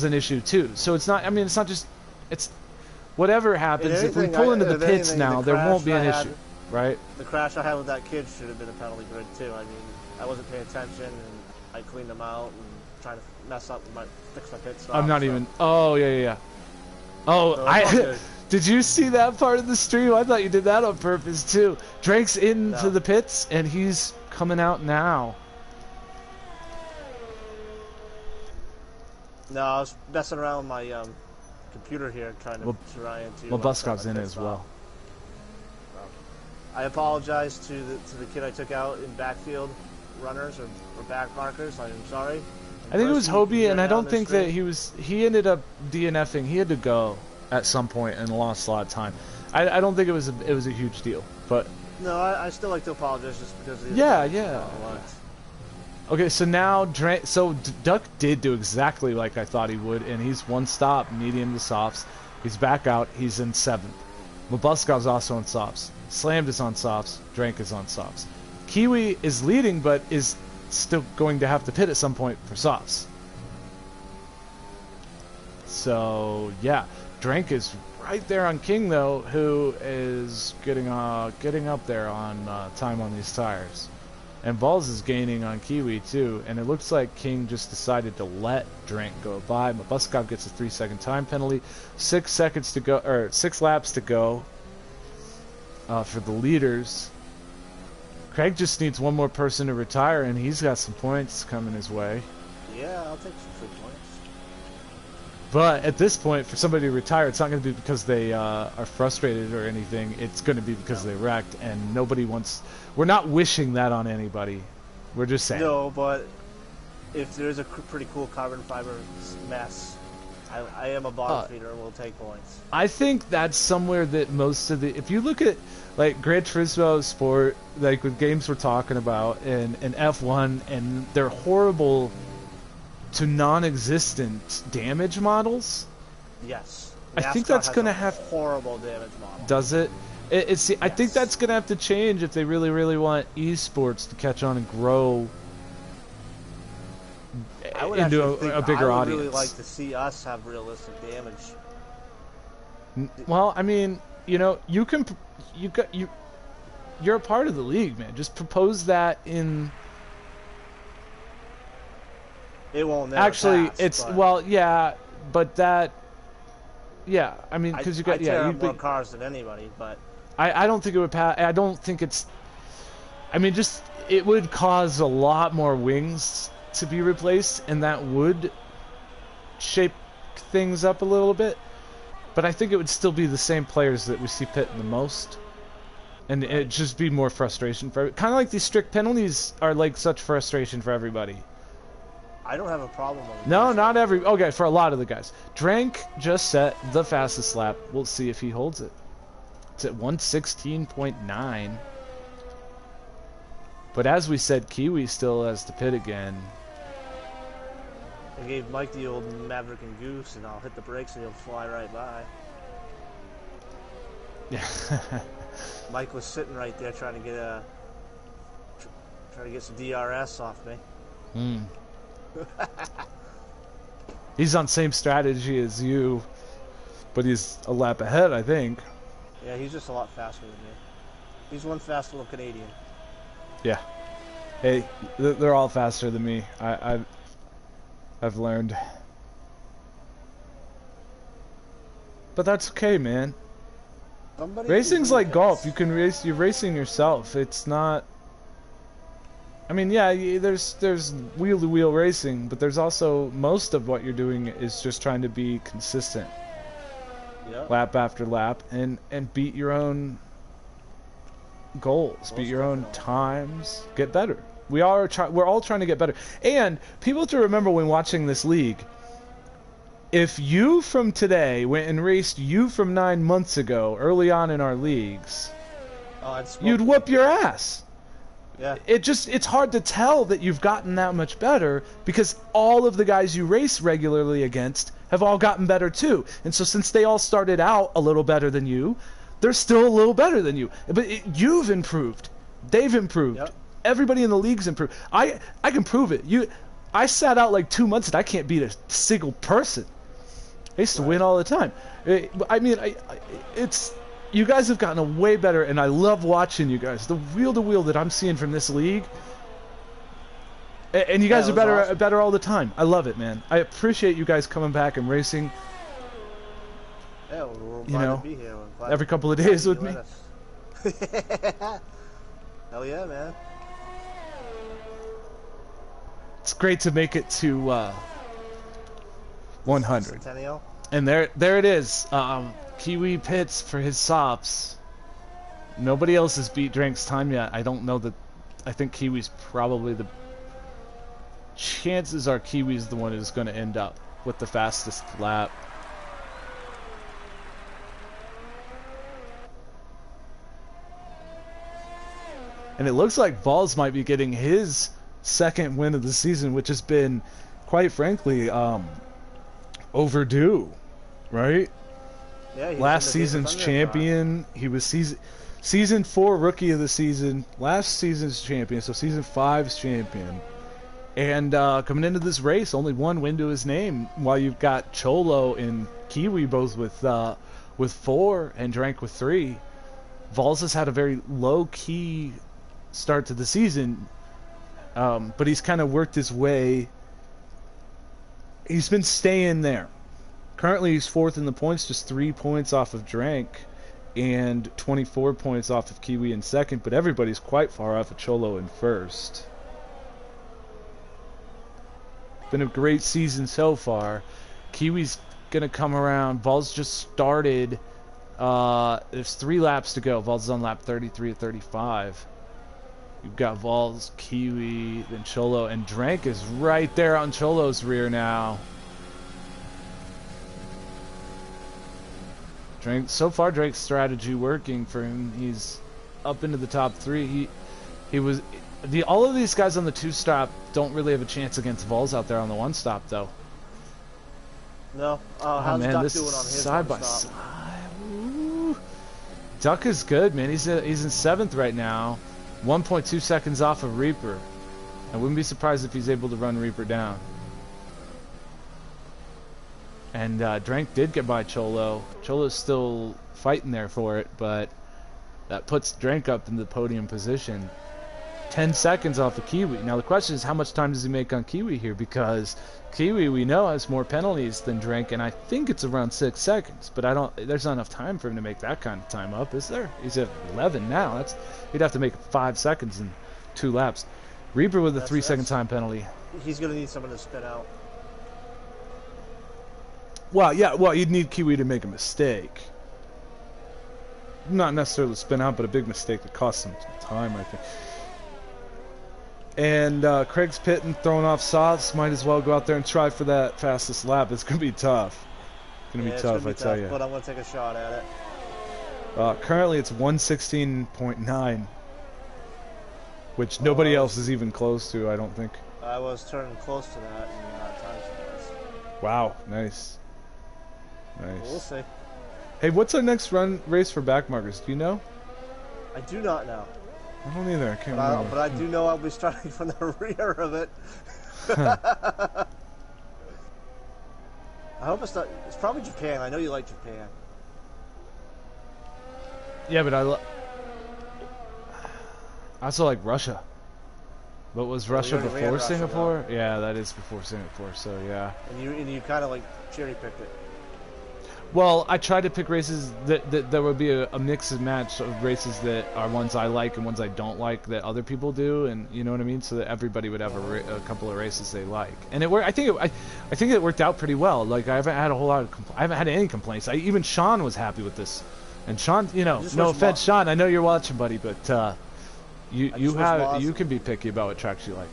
an issue too. So it's not. I mean, it's not just. It's whatever happens. If we pull into the pits now, there won't be an issue, right? The crash I had with that kid should have been a penalty grid too. I mean, I wasn't paying attention and I cleaned them out and trying to fix my pit stop. I'm not even. Oh yeah. Oh, so did you see that part of the stream? I thought you did that on purpose too. Drake's into the pits and he's coming out now. No, I was messing around with my computer here trying to Mabuskov's in it as well. I apologize to the kid I took out in backfield runners or back markers. I'm sorry. I think it was Hobie, and I don't think that he ended up DNFing. He had to go at some point and lost a lot of time. I don't think it was a huge deal, but no, I still like to apologize just because of the yeah. Okay, so now Duck did do exactly like I thought he would, and he's one stop, medium to softs. He's back out. He's in 7th. Mabuskov's also on softs. Slammed is on softs. Drank is on softs. Kiwi is leading, but is still going to have to pit at some point for softs. So yeah, Drank is right there on King though, who is getting up there on time on these tires, and Vols is gaining on Kiwi too. And it looks like King just decided to let Drank go by. Mabbuskov gets a 3-second time penalty. 6 seconds to go, or 6 laps to go for the leaders. Craig just needs one more person to retire, and he's got some points coming his way. Yeah, I'll take some free points. But at this point, for somebody to retire, it's not going to be because they are frustrated or anything. It's going to be because they wrecked, and nobody wants... We're not wishing that on anybody. We're just saying. No, but if there's a pretty cool carbon fiber mess, I am a bottom feeder and will take points. I think that's somewhere that most of the... If you look at... Like Gran Turismo Sport, like with games we're talking about, and F1, and they're horrible to non-existent damage models. Yes, I think that's going to have horrible damage model. Does it? Yes. I think that's going to have to change if they really, really want esports to catch on and grow into a bigger audience. I would really like to see us have realistic damage. Well, I mean, you know, you're a part of the league, man. Just propose that in. It won't never actually pass, it's but... well, yeah, but that, yeah, I mean, because you got you more cars than anybody, but I don't think it would pass. I don't think it's. I mean, just it would cause a lot more wings to be replaced, and that would shape things up a little bit. But I think it would still be the same players that we see pitting the most. And it'd just be more frustration for... Kind of like these strict penalties are like such frustration for everybody. I don't have a problem with it. No, not every... Okay, for a lot of the guys. Drank just set the fastest lap. We'll see if he holds it. It's at 1:16.9. But as we said, Kiwi still has to pit again. I gave Mike the old Maverick and Goose, and I'll hit the brakes and he'll fly right by. Yeah. Mike was sitting right there trying to get some DRS off me. He's on same strategy as you, but he's a lap ahead, I think. Yeah, he's just a lot faster than me. He's one fast little Canadian. Yeah. Hey, they're all faster than me. I've learned. But that's okay, man. Racing's like golf. You can race. You're racing yourself. It's not. I mean, yeah, there's wheel-to-wheel racing, but there's also most of what you're doing is just trying to be consistent, lap after lap, and beat your own goals, beat your own times, get better. We're all trying to get better. And people have to remember when watching this league, if you from today went and raced you from 9 months ago, early on in our leagues, you'd whoop your ass. Yeah. It's hard to tell that you've gotten that much better because all of the guys you race regularly against have all gotten better too. And so since they all started out a little better than you, they're still a little better than you. But you've improved. They've improved. Yep. Everybody in the league's improved. I can prove it. I sat out like 2 months and I can't beat a single person. I used to win all the time. I mean, it's... You guys have gotten way better, and I love watching you guys. The wheel-to-wheel that I'm seeing from this league, and you guys are better all the time. I love it, man. I appreciate you guys coming back and racing. Yeah, we're glad to be here. Every couple of days with me. Hell yeah, man. It's great to make it to 100. Centennial. And there it is. Kiwi pits for his sops. Nobody else has beat Drank's time yet. I don't know that. I think Kiwi's probably the. Chances are Kiwi's the one who's going to end up with the fastest lap. And it looks like Vols might be getting his second win of the season, which has been, quite frankly, overdue, right? Yeah, last season's champion. He was season 4 rookie of the season. Last season's champion, so season 5's champion. And coming into this race, only one win to his name. While you've got Cholo and Kiwi both with 4 and Drank with 3. Vols has had a very low key start to the season, but he's kind of worked his way. He's been staying there. Currently, he's 4th in the points, just 3 points off of Drank, and 24 points off of Kiwi in 2nd, but everybody's quite far off of Cholo in 1st. Been a great season so far. Kiwi's going to come around. Vols just started. There's 3 laps to go. Vols is on lap 33 at 35. You've got Vols, Kiwi, then Cholo, and Drank is right there on Cholo's rear now. So far, Drake's strategy working for him. He's up into the top 3. All of these guys on the 2-stop don't really have a chance against Vols out there on the 1-stop though. No. How's man, Duck this doing on his side by side. Ooh. Duck is good, man. He's in 7th right now, 1.2 seconds off of Reaper. I wouldn't be surprised if he's able to run Reaper down. And Drank did get by Cholo. Cholo's still fighting there for it, but that puts Drank up in the podium position. 10 seconds off of Kiwi. Now the question is, how much time does he make on Kiwi here? Because Kiwi, we know, has more penalties than Drank, and I think it's around 6 seconds. But there's not enough time for him to make that kind of time up, is there? He's at 11 now. He'd have to make 5 seconds in 2 laps. Reaper with a 3-second time penalty. He's going to need someone to spin out. Well, yeah, you'd need Kiwi to make a mistake. Not necessarily spin out, but a big mistake that costs him some time, I think. And Craig's pitting, throwing off softs. Might as well go out there and try for that fastest lap. It's going to be tough. It's going to be tough, I tell you. But I'm going to take a shot at it. Currently, it's 1:16.9, which nobody else is even close to, I don't think. I was turning close to that in time slides. Wow, nice. Nice. We'll see. Hey, what's our next race for backmarkers? Do you know? I do not know. I don't either. I can't remember. But I do know I'll be starting from the rear of it. I hope it's not. It's probably Japan. I know you like Japan. Yeah, but I also like Russia. But was Russia before Singapore? Yeah, that is before Singapore. So yeah. And you kind of like cherry picked it. Well, I tried to pick races that there would be a mix and match of races that are ones I like and ones I don't like that other people do, and you know what I mean, so that everybody would have a couple of races they like. And it worked. I think it worked out pretty well. Like I haven't had a whole lot of I haven't had any complaints. Even Sean was happy with this. And Sean, you know, no offense, Sean, I know you're watching, buddy, but you can be picky about what tracks you like.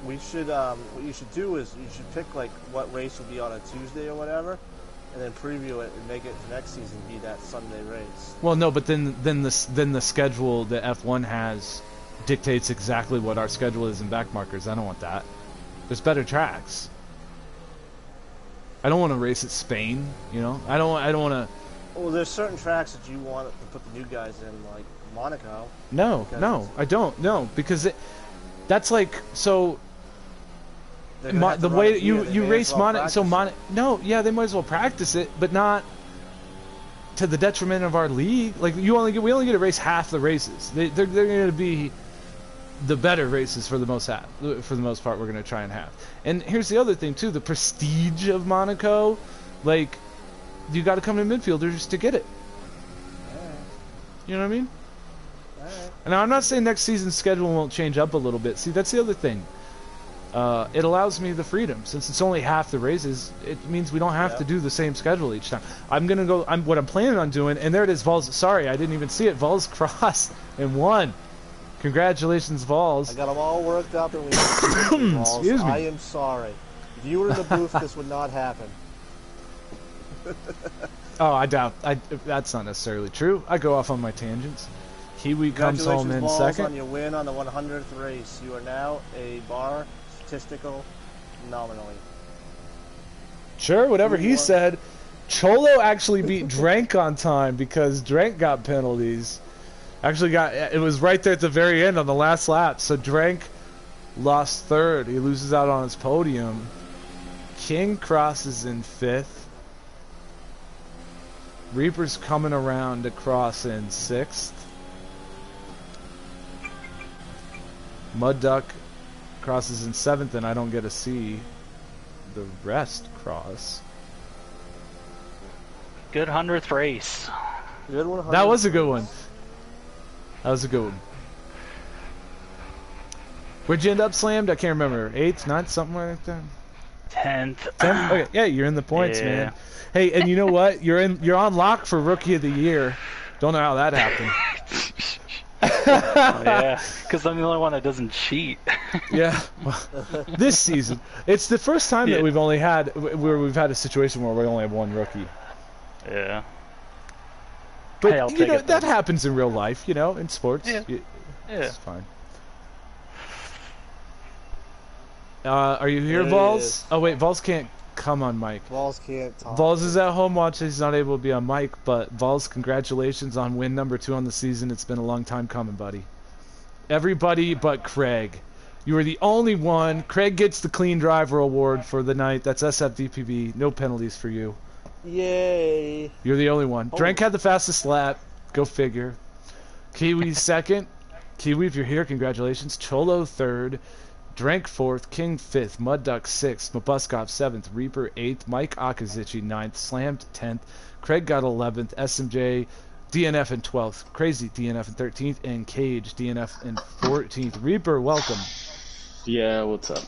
We should what you should do is you should pick like what race will be on a Tuesday or whatever, and then preview it and make it for next season be that Sunday race. Well, no, but then the schedule that F1 has dictates exactly what our schedule is in back markers. I don't want that. There's better tracks. I don't want to race at Spain, you know. I don't want to. Well, there's certain tracks that you want to put the new guys in, like Monaco. No, I don't. No, because that's like so. The way that you race Monaco, no, yeah, they might as well practice it, but not to the detriment of our league. Like we only get to race half the races. They're going to be the better races for the most part. We're going to try and have. And here's the other thing too: the prestige of Monaco. Like you got to come to midfielders to get it. You know what I mean? And now I'm not saying next season's schedule won't change up a little bit. See, that's the other thing. It allows me the freedom. Since it's only half the races, it means we don't have to do the same schedule each time. What I'm planning on doing, and there it is, Vols. Sorry, I didn't even see it. Vols crossed and won. Congratulations, Vols. I got them all worked up and we Vols. Excuse me. I am sorry. If you were in the booth, this would not happen. Oh, I doubt. That's not necessarily true. I go off on my tangents. Kiwi comes home in second. On your win on the 100th race. You are now a bar statistical nominally. Sure, whatever he said. Cholo actually beat Drank on time because Drank got penalties. Actually it was right there at the very end on the last lap. So Drank lost third. He loses out on his podium. King crosses in fifth. Reaper's coming around to cross in sixth. Mud Duck crosses in seventh, and I don't get to see the rest cross. Good 100th race. Good 100th. That was a good one. That was a good one. Where'd you end up slammed? I can't remember. 8th, 9th, something like that. 10th. 10th? Okay, yeah, you're in the points, man. Hey, and you know what? You're on lock for Rookie of the Year. Don't know how that happened. Yeah, because I'm the only one that doesn't cheat. Yeah, well, this season it's the first time that we've had a situation where we only have one rookie. Yeah, but hey, you know that happens in real life. You know, in sports. Yeah, it's fine. Are you here, Vols? Oh wait, Vols can't come on mic. Vols can't talk. Vols is at home watching. He's not able to be on mic, but Vols, congratulations on win number 2 on the season. It's been a long time coming, buddy. Everybody but Craig. You were the only one. Craig gets the clean driver award for the night. That's SFDPB. No penalties for you. Yay. You're the only one. Drank had the fastest lap. Go figure. Kiwi second. Kiwi, if you're here, congratulations. Cholo third. Drank 4th, King 5th, Mud Duck 6th, Mabbuskov 7th, Reaper 8th, Mike Akazici 9th, Slammed 10th, Craig got 11th, SMJ DNF in 12th, Crazy DNF in 13th, and Cage DNF in 14th. Reaper, welcome. Yeah, what's up?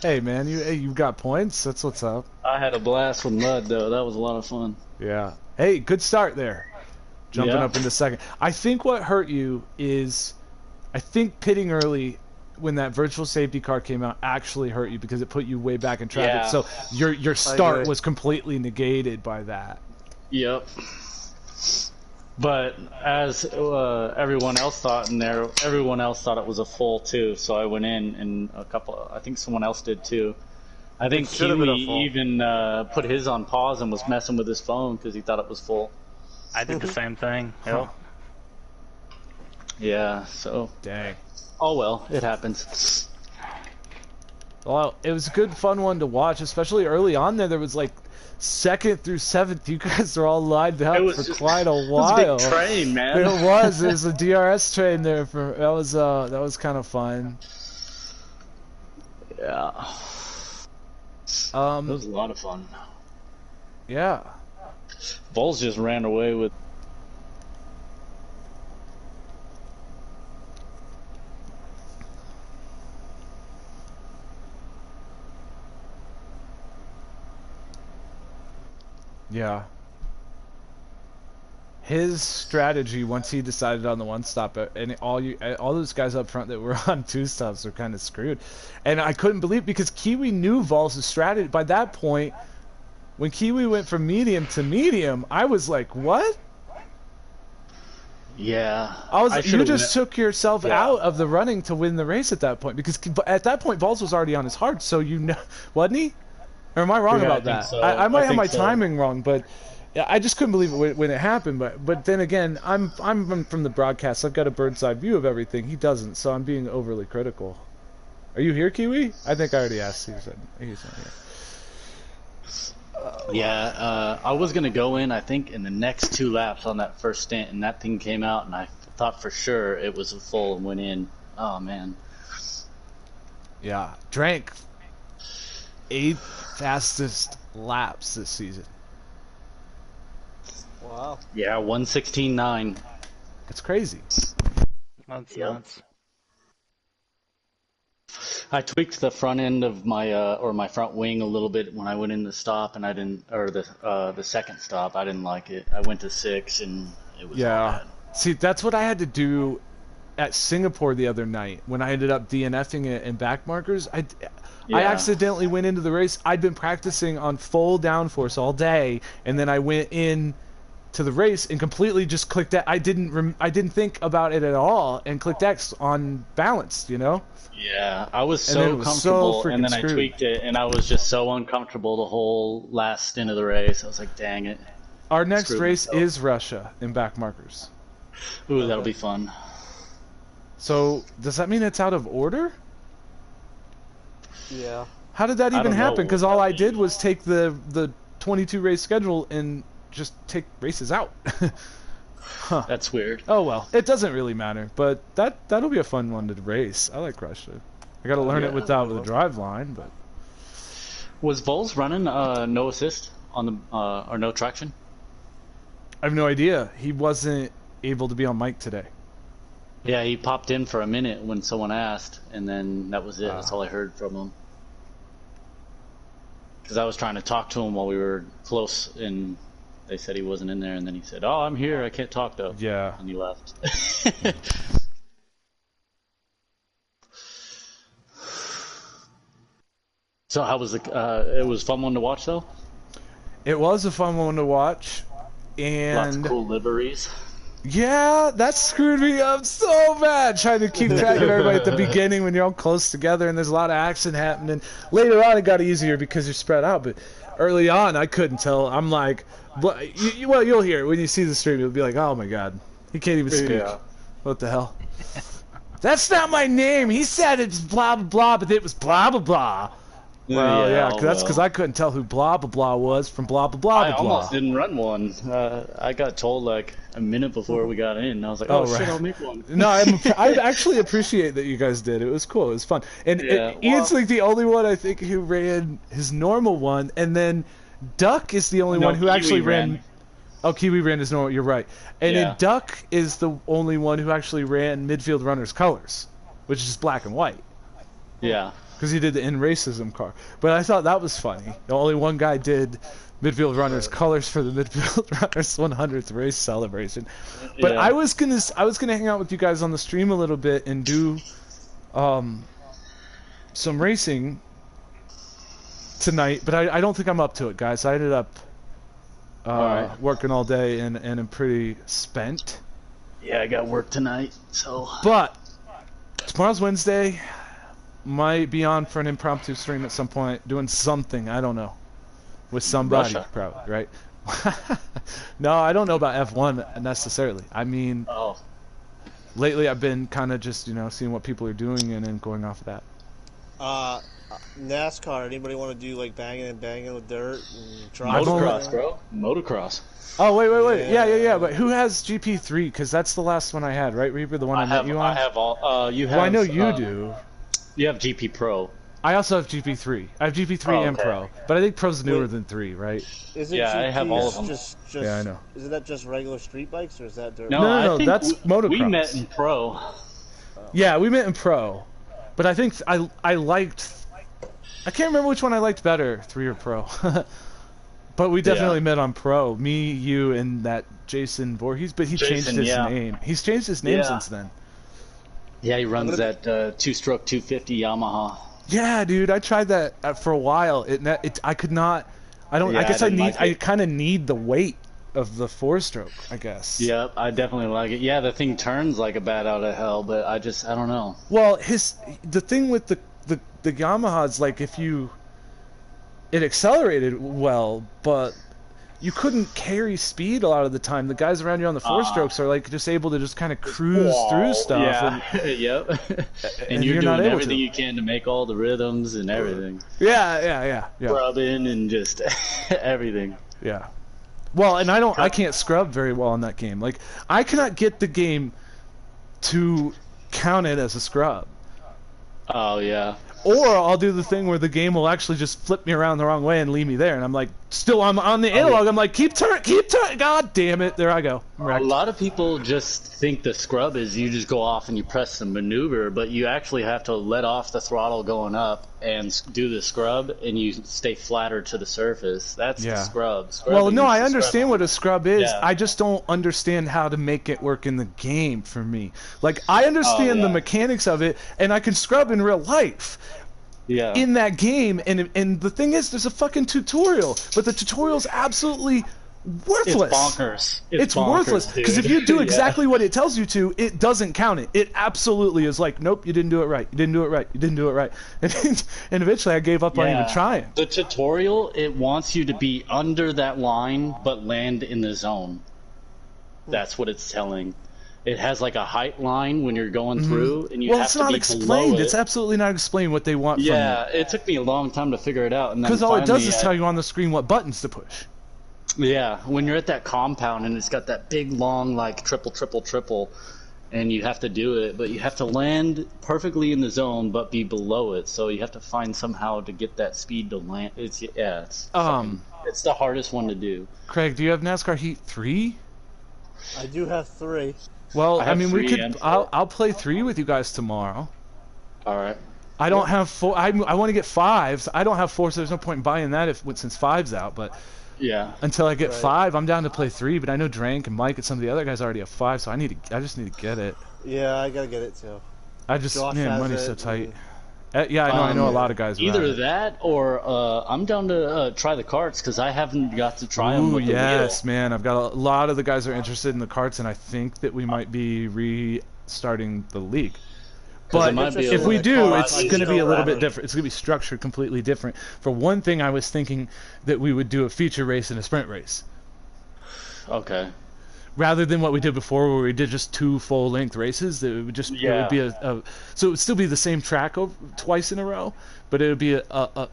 Hey man, you got points. That's what's up. I had a blast with Mud though. That was a lot of fun. Yeah. Hey, good start there. Jumping up into second. I think what hurt you is, pitting early when that virtual safety car came out actually hurt you because it put you way back in traffic. Yeah. So your start was completely negated by that. Yep. But as everyone else thought in there, everyone else thought it was a full too. So I went in, and I think someone else did too. I think Kiwi even put his on pause and was messing with his phone because he thought it was full. I did the same thing. Huh. Yeah, so. Dang. Oh well, it happens. Well, it was a good, fun one to watch, especially early on there. There was like 2nd through 7th. You guys are all lined up for quite a while. It was a big train, man. It was. It was a DRS train there. That was kind of fun. Yeah. It was a lot of fun. Yeah. Vols just ran away with. Yeah. His strategy once he decided on the one stop, and all those guys up front that were on two stops were kind of screwed, and I couldn't believe, because Kiwi knew Vols' strategy by that point. When Kiwi went from medium to medium, I was like, what? Yeah. You just took yourself out of the running to win the race at that point, because at that point Vols was already on his hard, so wasn't he? Or am I wrong about that? So. I might have my timing wrong, but I just couldn't believe it when it happened. But then again, I'm from the broadcast. I've got a bird's eye view of everything. He doesn't, so I'm being overly critical. Are you here, Kiwi? I think I already asked. He's not here. Yeah, I was gonna go in, I think, in the next 2 laps on that first stint, and that thing came out, and I thought for sure it was a full and went in. Oh man. Yeah, drank 8 fastest laps this season. Wow. Yeah, 1:16.9. It's crazy. That's nuts. I tweaked the front end of my or my front wing a little bit when I went in the stop, and I didn't, or the second stop, I didn't like it. I went to 6, and it was bad. See, that's what I had to do at Singapore the other night when I ended up DNFing it in back markers. I accidentally went into the race. I'd been practicing on full downforce all day, and then I went in to the race and completely just clicked X. I didn't think about it at all and clicked X on balanced, you know? Yeah, I was so comfortable, and then I tweaked it, and I was just so uncomfortable the whole last stint of the race. I was like, dang it. Our next race is Russia in back markers. Ooh, that'll be fun. So, does that mean it's out of order? Yeah. How did that even happen? Because all I did was take the 22 race schedule and just take races out. Huh. That's weird. Oh well, it doesn't really matter, but that'll be a fun one to race. I like Russia. I gotta learn it without the drive line, but... Was Vols running no assist on the or no traction? I have no idea. He wasn't able to be on mic today. Yeah, he popped in for a minute when someone asked, and then that was it. That's all I heard from him. Because I was trying to talk to him while we were close, and they said he wasn't in there, and then he said, "Oh, I'm here. I can't talk though." Yeah. And he left. So how was it was a fun one to watch though? It was a fun one to watch, and lots of cool liveries. Yeah, that screwed me up so bad trying to keep track of everybody at the beginning when you're all close together and there's a lot of action happening. Later on it got easier because you're spread out, but early on I couldn't tell. I'm like, well, you'll hear it when you see the stream. You'll be like, oh my god, he can't even speak. Yeah. What the hell? That's not my name. He said it's blah blah blah, but it was blah blah blah. Well, yeah, that's because I couldn't tell who blah blah blah was from blah blah blah. I almost didn't run one. I got told like a minute before we got in. And I was like, oh shit, I'll make one. No, I actually appreciate that you guys did. It was cool. It was fun. And Ian's like the only one I think who ran his normal one, and then Duck is the only one who actually ran. Oh, Kiwi ran his normal. You're right. And then Duck is the only one who actually ran Midfield Runners colors, which is black and white. Yeah. Because he did the in racism car. But I thought that was funny. Only one guy did Midfield Runners colors for the Midfield Runners 100th race celebration. But I was gonna hang out with you guys on the stream a little bit and do some racing tonight. But I don't think I'm up to it, guys. I ended up working all day and I'm pretty spent. Yeah, I got work tonight. So. But tomorrow's Wednesday. Might be on for an impromptu stream at some point, doing something, I don't know, with somebody, probably, right? No, I don't know about F1 necessarily. I mean, lately I've been kind of just, seeing what people are doing and then going off of that. NASCAR, anybody want to do like banging with dirt and motocross, bro? Motocross. Oh, wait. Yeah. But who has GP3? Because that's the last one I had, right, Reaper? The one I met you on? I have all. You have. Well, I know you do. You have GP Pro. I also have GP3. I have GP3 and Pro, but I think Pro's newer than 3, right? Is it yeah, I have all of them. Yeah, I know. Is that just regular street bikes, or is that dirt? No, that's motocross. We met in Pro. Yeah, we met in Pro, but I think I liked. I can't remember which one I liked better, 3 or Pro. But we definitely met on Pro. Me, you, and that Jason Voorhees. But he changed his name. He's changed his name since then. Yeah, he runs that 2-stroke 250 Yamaha. Yeah, dude, I tried that for a while. I could not. I don't. I guess I kind of need the weight of the 4-stroke. I guess. Yep, I definitely like it. Yeah, the thing turns like a bat out of hell, but I don't know. Well, the thing with the Yamaha's like it accelerated well, but you couldn't carry speed a lot of the time. The guys around you on the 4-strokes are like just able to just kind of cruise through stuff. Yeah, yep. and you're doing everything you can to make all the rhythms and everything. Yeah. Rubbing and just everything. Yeah. Well, and I can't scrub very well in that game. Like, I cannot get the game to count it as a scrub. Oh, yeah. Or I'll do the thing where the game will actually just flip me around the wrong way and leave me there, and I'm like, I'm on the analog. I'm like, keep turn. God damn it! There I go. A lot of people just think the scrub is you just go off and you press some maneuver, but you actually have to let off the throttle going up and do the scrub, and you stay flatter to the surface. That's the scrub. Well, no, I understand what a scrub is. Yeah. I just don't understand how to make it work in the game for me. Like, I understand the mechanics of it, and I can scrub in real life. Yeah. In that game, and the thing is, there's a fucking tutorial, but the tutorial's absolutely worthless. It's bonkers. It's worthless, because if you do exactly what it tells you to, it doesn't count it. It absolutely is like, nope, you didn't do it right. You didn't do it right. You didn't do it right. And eventually I gave up on even trying. The tutorial, it wants you to be under that line, but land in the zone. That's what it's telling. It has like a height line when you're going through, and you have to be below it. Well, it's not explained. It's absolutely not explained what they want from you. Yeah, it took me a long time to figure it out. Because all it does is tell you on the screen what buttons to push. Yeah, when you're at that compound and it's got that big long like triple, and you have to do it, but you have to land perfectly in the zone but be below it. So you have to find somehow to get that speed to land. It's the hardest one to do. Craig, do you have NASCAR Heat 3? I do have 3. Well, I mean, we could. I'll play 3 with you guys tomorrow. All right. I don't have 4. I want to get 5s. I don't have 4, so there's no point in buying that since 5's out. But yeah, until I get 5, I'm down to play 3. But I know Drank and Mike and some of the other guys already have 5, so I just need to get it. Yeah, I gotta get it too. Money's so tight. Yeah, I know a lot of guys. Either that or I'm down to try the carts because I haven't got to try them. Yes, man. I've got a lot of the guys are interested in the carts, and I think that we might be restarting the league. But if we do, it's going to be a little bit different. It's going to be structured completely different. For one thing, I was thinking that we would do a feature race and a sprint race. Okay. Rather than what we did before, where we did just 2 full-length races, it would just it would be so it would still be the same track twice in a row, but it would be a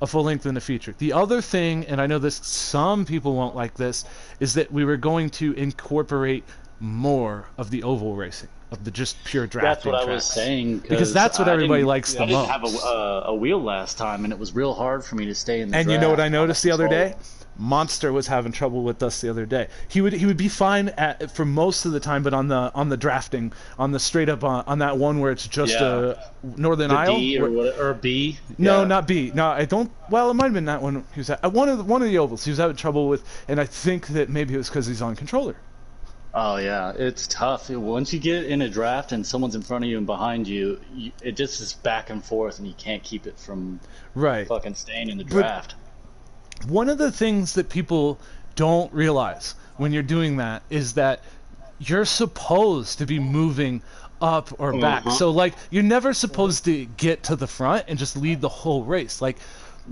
full-length and a feature. The other thing, and I know some people won't like this, is that we were going to incorporate more of the oval racing, of the just pure drafting. That's what tracks. I was saying, because that's what everybody likes the most. I didn't have a wheel last time, and it was real hard for me to stay in the. And you know what I noticed the other day? Monster was having trouble with us the other day. He would be fine for most of the time, but on the drafting, on the straight up on that one where it's just Northern Isle D or B. No, not B. No, I don't. Well, it might have been that one. He was at one of the ovals. He was having trouble with, and I think that maybe it was because he's on controller. Oh yeah, it's tough. Once you get in a draft and someone's in front of you and behind you, it just is back and forth, and you can't keep it from fucking staying in the draft. One of the things that people don't realize when you're doing that is that you're supposed to be moving up or back. So, like, you're never supposed to get to the front and just lead the whole race. Like,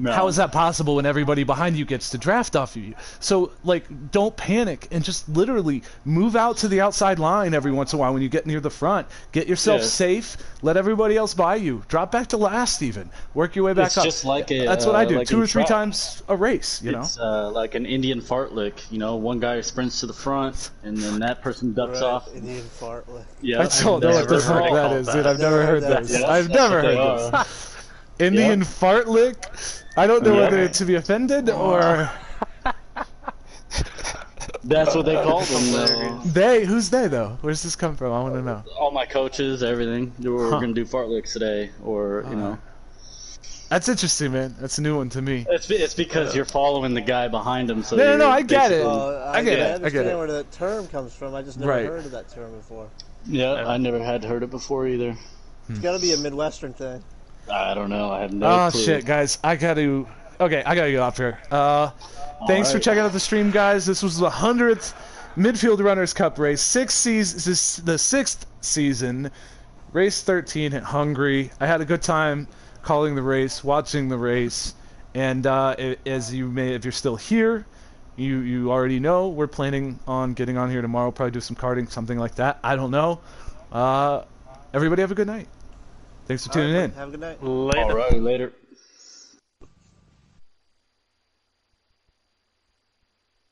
how is that possible when everybody behind you gets to draft off of you? So, like, don't panic and just literally move out to the outside line every once in a while when you get near the front. Get yourself safe. Let everybody else by you. Drop back to last even. Work your way back up. Just like that's what I do. Like 2 or 3 times a race, you know? It's like an Indian fartlek. You know, one guy sprints to the front, and then that person ducks off. Indian fartlek. Yeah. I don't know what the fuck that is, dude. I've never heard this. I've never heard this. Indian fartlick. I don't know whether to be offended or. That's what they call them, though. They? Who's they, though? Where's this come from? I want to know. All my coaches, everything. We're going to do fartlicks today, or, you know. That's interesting, man. That's a new one to me. It's because you're following the guy behind him. So no, I get it. I get it. I understand where that term comes from. I just never heard of that term before. Yeah, I never had heard it before either. It's got to be a Midwestern thing. I don't know. I have no clue. Oh, shit, guys. I got to get off here. Thanks for checking out the stream, guys. This was the 100th Midfield Runners Cup race. This is the 6th season. Race 13 at Hungary. I had a good time calling the race, watching the race, and as you may, if you're still here, you already know we're planning on getting on here tomorrow, probably do some karting, something like that. I don't know. Everybody have a good night. Thanks for tuning in. Have a good night. Later. All right, later.